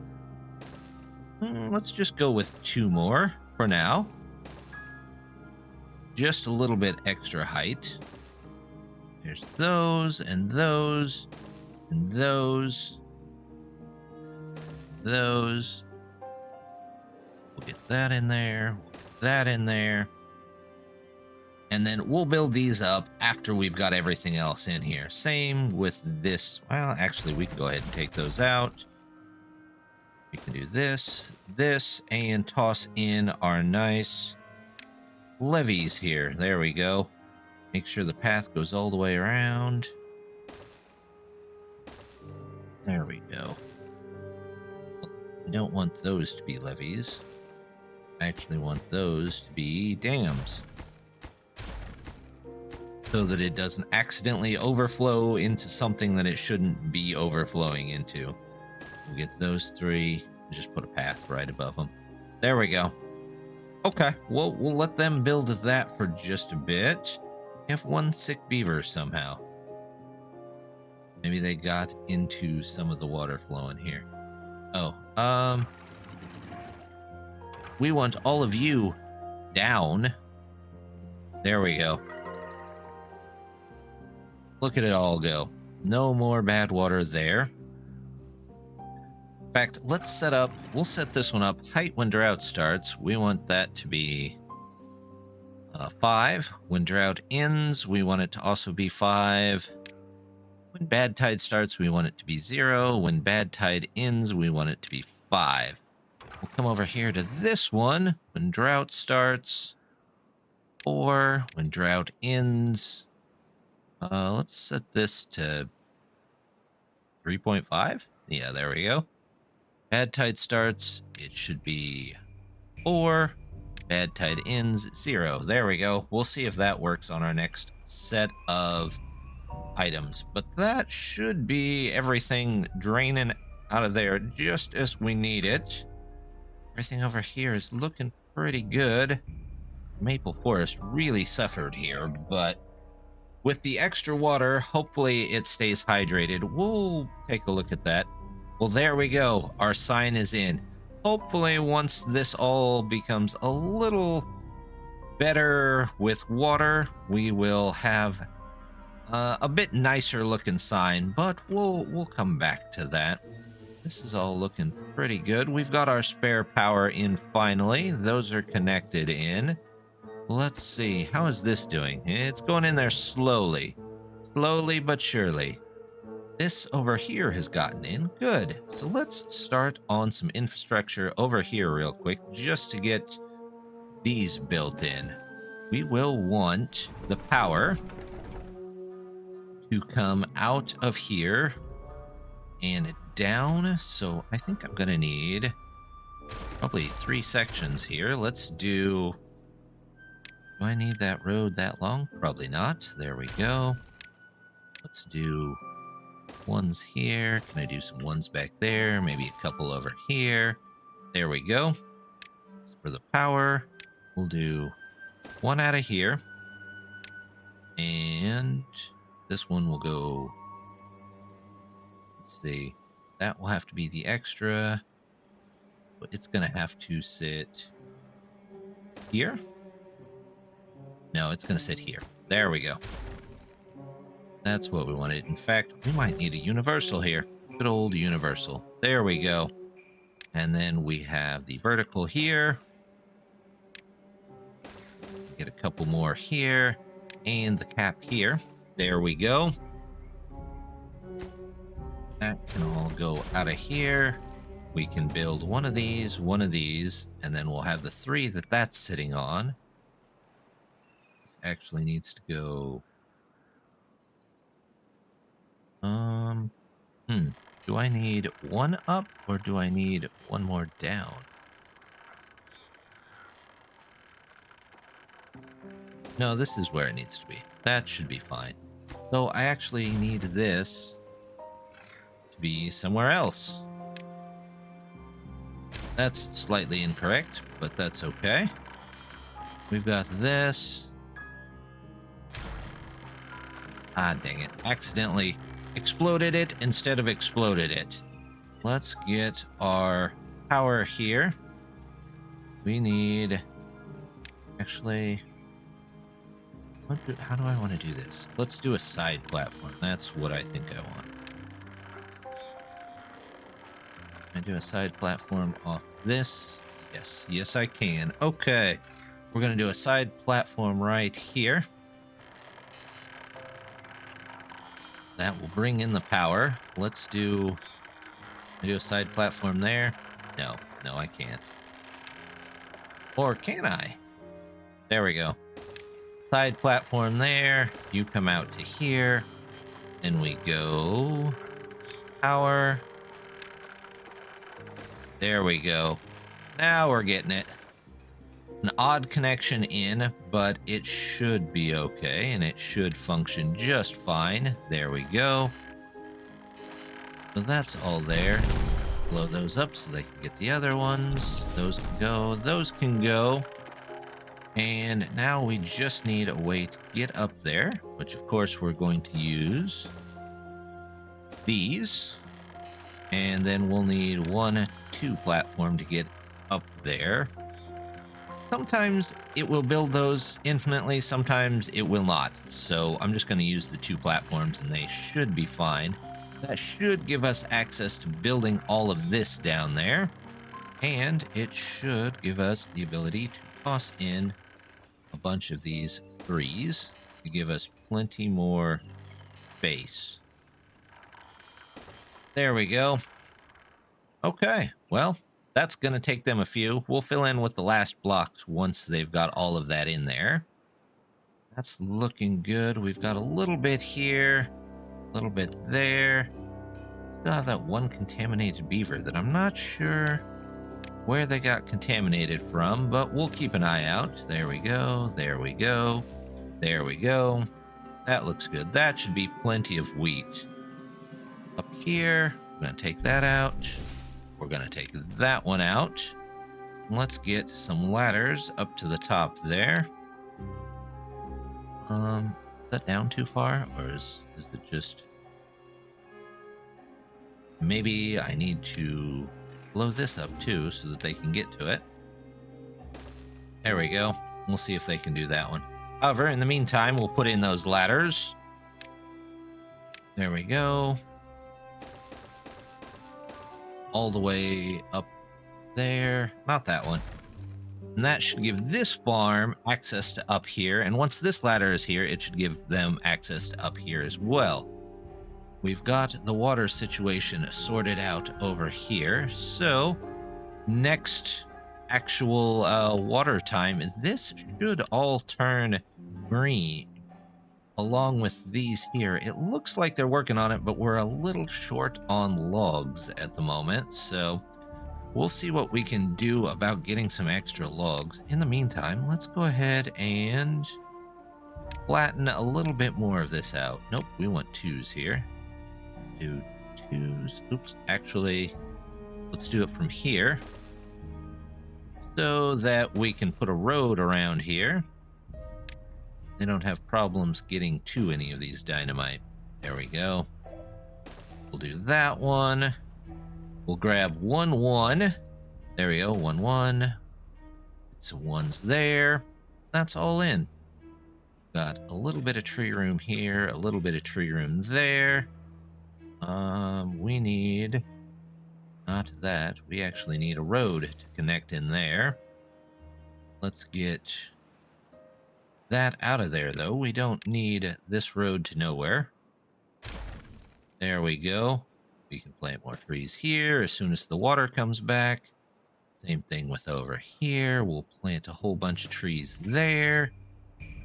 Let's just go with 2 more for now. Just a little bit extra height. There's those, and those, and those. Those. We'll get that in there. We'll get that in there. And then we'll build these up after we've got everything else in here. Same with this. Well, actually, we can go ahead and take those out. We can do this, this, and toss in our nice... levees here. There we go. Make sure the path goes all the way around. There we go. I don't want those to be levees. I actually want those to be dams. So that it doesn't accidentally overflow into something that it shouldn't be overflowing into. We'll get those 3 and just put a path right above them. There we go. Okay, we'll let them build that for just a bit. We have 1 sick beaver somehow. Maybe they got into some of the water flowing here. Oh, we want all of you down. There we go. Look at it all go. No more bad water there. In fact, we'll set this one up. Height when drought starts, we want that to be 5. When drought ends, we want it to also be 5. When bad tide starts, we want it to be 0. When bad tide ends, we want it to be 5. We'll come over here to this one. When drought starts, 4. When drought ends, let's set this to 3.5. Yeah, there we go. Bad tide starts, it should be 4. Bad tide ends, 0. There we go. We'll see if that works on our next set of items. But that should be everything draining out of there just as we need it. Everything over here is looking pretty good. Maple Forest really suffered here, but with the extra water, hopefully it stays hydrated. We'll take a look at that. Well, there we go. Our sign is in. Hopefully, once this all becomes a little better with water, we will have a bit nicer looking sign, but we'll come back to that. This is all looking pretty good. We've got our spare power in finally. Those are connected in. Let's see. How is this doing? It's going in there slowly. Slowly but surely. This over here has gotten in. Good. So let's start on some infrastructure over here real quick just to get these built in. we will want the power to come out of here and down. So I think I'm gonna need probably 3 sections here. Let's do I need that road that long? Probably not. There we go. Let's do ones here. Can I do some ones back there? Maybe a couple over here. There we go. For the power, we'll do one out of here. And this one will go, let's see, that will have to be the extra, but it's going to have to sit here. No, it's going to sit here. There we go. That's what we wanted. In fact, we might need a universal here. Good old universal. There we go. And then we have the vertical here. Get a couple more here. And the cap here. There we go. That can all go out of here. We can build one of these, and then we'll have the 3 that that's sitting on. This actually needs to go... Do I need 1 up, or do I need 1 more down? No, this is where it needs to be. That should be fine. So I actually need this to be somewhere else. That's slightly incorrect, but that's okay. We've got this. Ah, dang it. Accidentally exploded it instead of exploded it. Let's get our power here. We need... Actually... How do I want to do this? Let's do a side platform. That's what I think I want. Can I do a side platform off this? Yes. Yes, I can. Okay. We're going to do a side platform right here. That will bring in the power. Let's do... Can I do a side platform there? No. No, I can't. Or can I? There we go. Side platform there. You come out to here. And we go... Power. There we go. Now we're getting it. An odd connection in, but it should be okay, and it should function just fine. There we go. So that's all there. Blow those up so they can get the other ones. Those can go. Those can go. And now we just need a way to get up there, which of course we're going to use these. And then we'll need 1, 2 platform to get up there. Sometimes it will build those infinitely, sometimes it will not. So I'm just going to use the 2 platforms and they should be fine. That should give us access to building all of this down there. And it should give us the ability to toss in a bunch of these 3s to give us plenty more space. There we go. Okay, well, that's going to take them a few. We'll fill in with the last blocks once they've got all of that in there. That's looking good. We've got a little bit here, a little bit there. Still have that 1 contaminated beaver that I'm not sure where they got contaminated from, but we'll keep an eye out. There we go, there we go, there we go. That looks good. That should be plenty of wheat. Up here, I'm going to take that out. We're going to take that one out. Let's get some ladders up to the top there. Is that down too far? Or is it just... Maybe I need to blow this up too so that they can get to it. There we go. We'll see if they can do that one. However, in the meantime, we'll put in those ladders. There we go. All the way up there. Not that one. And that should give this farm access to up here. And once this ladder is here, it should give them access to up here as well. We've got the water situation sorted out over here. So next actual water time, this should all turn green along with these here. It looks like they're working on it, but we're a little short on logs at the moment, so we'll see what we can do about getting some extra logs. In the meantime, let's go ahead and flatten a little bit more of this out. Nope, we want 2s here. Let's do 2s. Oops, actually, let's do it from here so that we can put a road around here. They don't have problems getting to any of these dynamite. There we go. We'll do that one. We'll grab 1, 1. There we go, 1, 1. It's 1s there. That's all in. Got a little bit of tree room here, a little bit of tree room there. We need, not that, we actually need a road to connect in there. Let's get that out of there, though. We don't need this road to nowhere. There we go. We can plant more trees here as soon as the water comes back. Same thing with over here. We'll plant a whole bunch of trees there.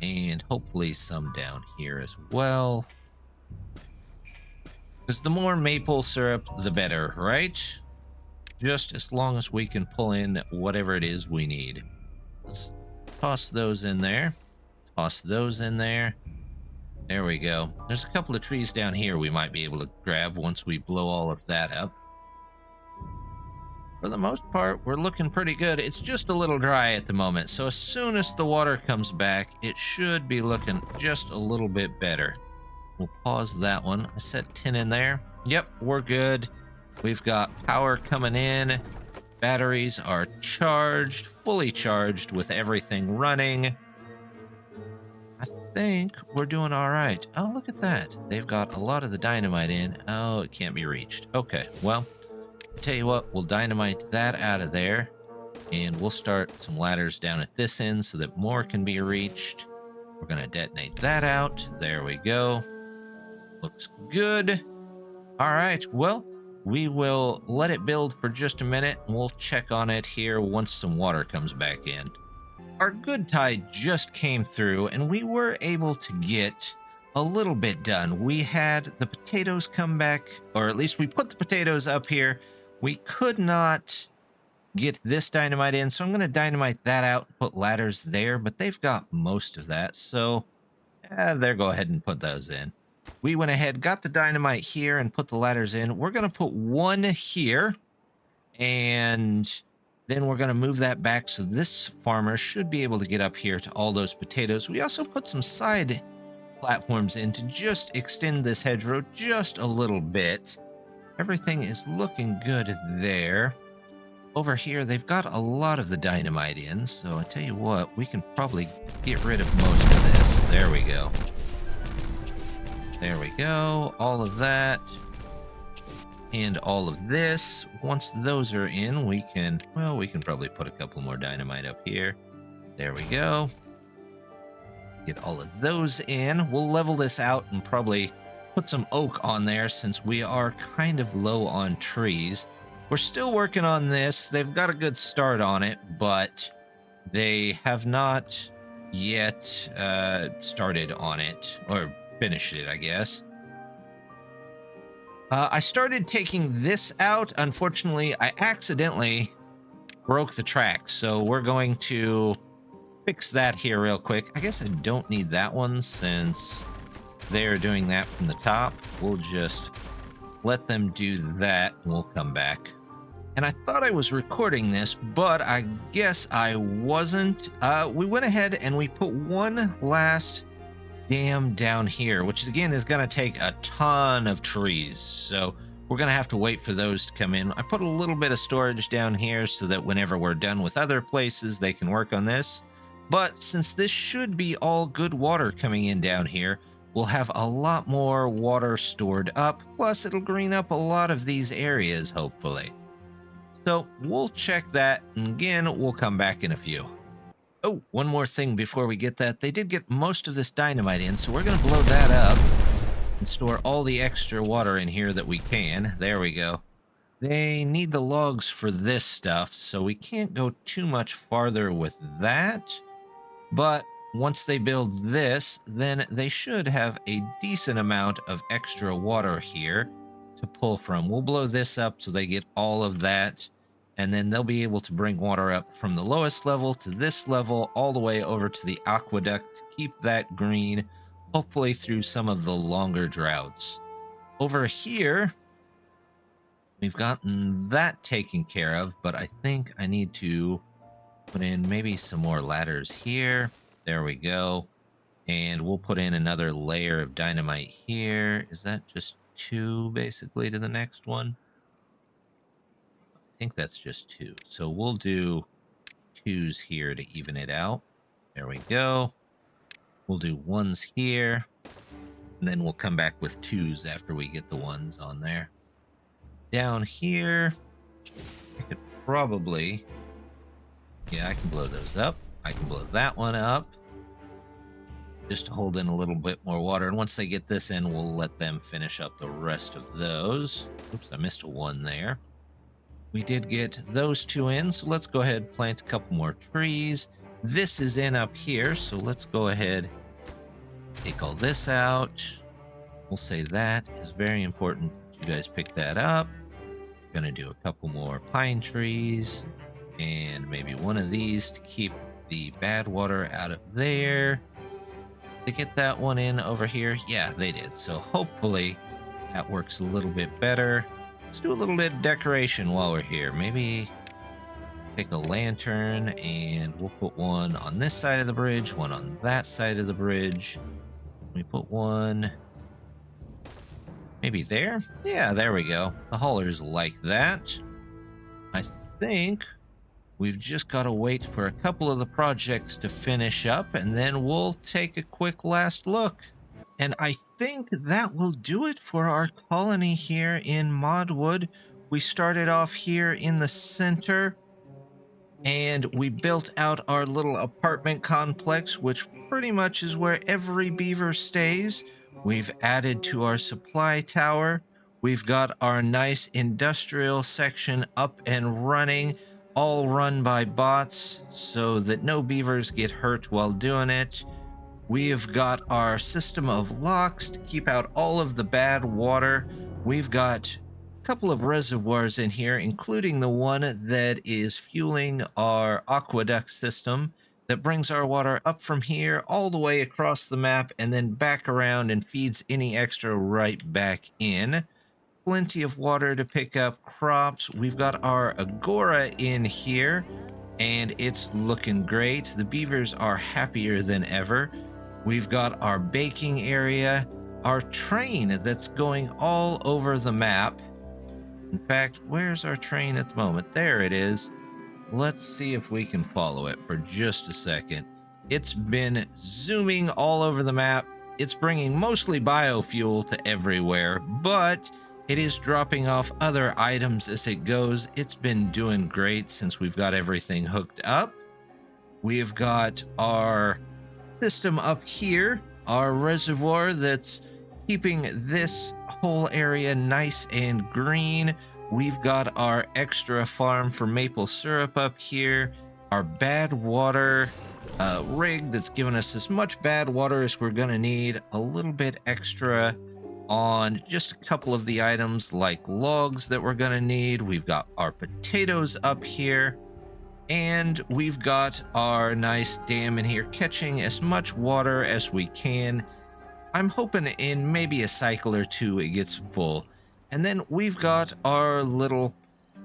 And hopefully some down here as well. Because the more maple syrup, the better, right? Just as long as we can pull in whatever it is we need. Let's toss those in there. Toss those in there. There we go. There's a couple of trees down here we might be able to grab once we blow all of that up. For the most part, we're looking pretty good. It's just a little dry at the moment, so as soon as the water comes back, it should be looking just a little bit better. We'll pause that one. I set 10 in there. Yep, we're good. We've got power coming in. Batteries are charged, fully charged with everything running. I think we're doing all right. Oh, look at that. They've got a lot of the dynamite in. Oh, it can't be reached. Okay, well, tell you what, we'll dynamite that out of there, and we'll start some ladders down at this end so that more can be reached. We're going to detonate that out. There we go. Looks good. All right, well, we will let it build for just a minute, and we'll check on it here once some water comes back in. Our good tide just came through, and we were able to get a little bit done. We had the potatoes come back, or at least we put the potatoes up here. We could not get this dynamite in, so I'm going to dynamite that out, put ladders there, but they've got most of that, so there, go ahead and put those in. We went ahead, got the dynamite here, and put the ladders in. We're going to put one here, and then we're going to move that back, so this farmer should be able to get up here to all those potatoes. We also put some side platforms in to just extend this hedgerow just a little bit. Everything is looking good there. Over here, they've got a lot of the dynamite in, so I tell you what, we can probably get rid of most of this. There we go. There we go. All of that. And all of this. Once those are in, we can, well, we can probably put a couple more dynamite up here. There we go. Get all of those in. We'll level this out and probably put some oak on there since we are kind of low on trees. We're still working on this. They've got a good start on it, but they have not yet started on it, or finished it, I guess. I started taking this out. Unfortunately, I accidentally broke the track, so we're going to fix that here real quick. I guess I don't need that one since they're doing that from the top. We'll just let them do that, and we'll come back. And I thought I was recording this, but I guess I wasn't. We went ahead and we put one last dam down here, which again is going to take a ton of trees. So we're going to have to wait for those to come in. I put a little bit of storage down here so that whenever we're done with other places, they can work on this. But since this should be all good water coming in down here, we'll have a lot more water stored up. Plus, it'll green up a lot of these areas, hopefully. So we'll check that, and again, we'll come back in a few. Oh, one more thing before we get that. They did get most of this dynamite in, so we're going to blow that up and store all the extra water in here that we can. There we go. They need the logs for this stuff, so we can't go too much farther with that. But once they build this, then they should have a decent amount of extra water here to pull from. We'll blow this up so they get all of that, and then they'll be able to bring water up from the lowest level to this level all the way over to the aqueduct, keep that green, hopefully through some of the longer droughts. Over here, we've gotten that taken care of, but I think I need to put in maybe some more ladders here. There we go. And we'll put in another layer of dynamite here. Is that just 2 basically to the next one? I think that's just 2. So we'll do 2s here to even it out. There we go. We'll do 1s here. And then we'll come back with 2s after we get the 1s on there. Down here, I could probably... Yeah, I can blow those up. I can blow that one up. Just to hold in a little bit more water. And once they get this in, we'll let them finish up the rest of those. Oops, I missed a 1 there. We did get those 2 in, so let's go ahead and plant a couple more trees. This is in up here, so let's go ahead, take all this out. We'll say that is very important that you guys pick that up. We're going to do a couple more pine trees and maybe 1 of these to keep the bad water out of there. They get that one in over here? Yeah, they did. So hopefully that works a little bit better. Let's do a little bit of decoration while we're here. Maybe pick a lantern and we'll put 1 on this side of the bridge, 1 on that side of the bridge. We put 1 maybe there? Yeah, there we go. The haulers like that. I think we've just got to wait for a couple of the projects to finish up, and then we'll take a quick last look. And I think that will do it for our colony here in ModWood. We started off here in the center, and we built out our little apartment complex, which pretty much is where every beaver stays. We've added to our supply tower. We've got our nice industrial section up and running, all run by bots so that no beavers get hurt while doing it. We've got our system of locks to keep out all of the bad water. We've got a couple of reservoirs in here, including the one that is fueling our aqueduct system that brings our water up from here all the way across the map and then back around and feeds any extra right back in. Plenty of water to pick up crops. We've got our agora in here and it's looking great. The beavers are happier than ever. We've got our baking area, our train that's going all over the map. In fact, where's our train at the moment? There it is. Let's see if we can follow it for just a second. It's been zooming all over the map. It's bringing mostly biofuel to everywhere, but it is dropping off other items as it goes. It's been doing great since we've got everything hooked up. We've got our system up here, our reservoir that's keeping this whole area nice and green. We've got our extra farm for maple syrup up here, our bad water rig that's giving us as much bad water as we're going to need, a little bit extra on just a couple of the items like logs that we're going to need. We've got our potatoes up here, and we've got our nice dam in here catching as much water as we can. I'm hoping in maybe a cycle or 2 it gets full. And then we've got our little,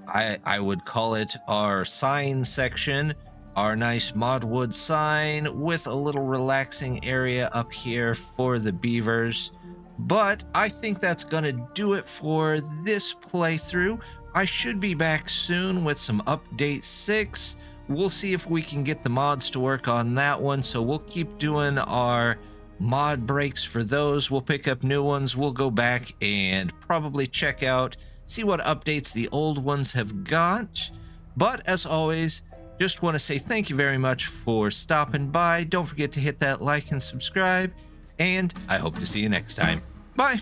I would call it our sign section, our nice ModWood sign with a little relaxing area up here for the beavers. But I think that's going to do it for this playthrough. I should be back soon with some update 6. We'll see if we can get the mods to work on that one. So we'll keep doing our mod breaks for those. We'll pick up new ones. We'll go back and probably check out, see what updates the old ones have got. But as always, just want to say thank you very much for stopping by. Don't forget to hit that like and subscribe, and I hope to see you next time. Bye.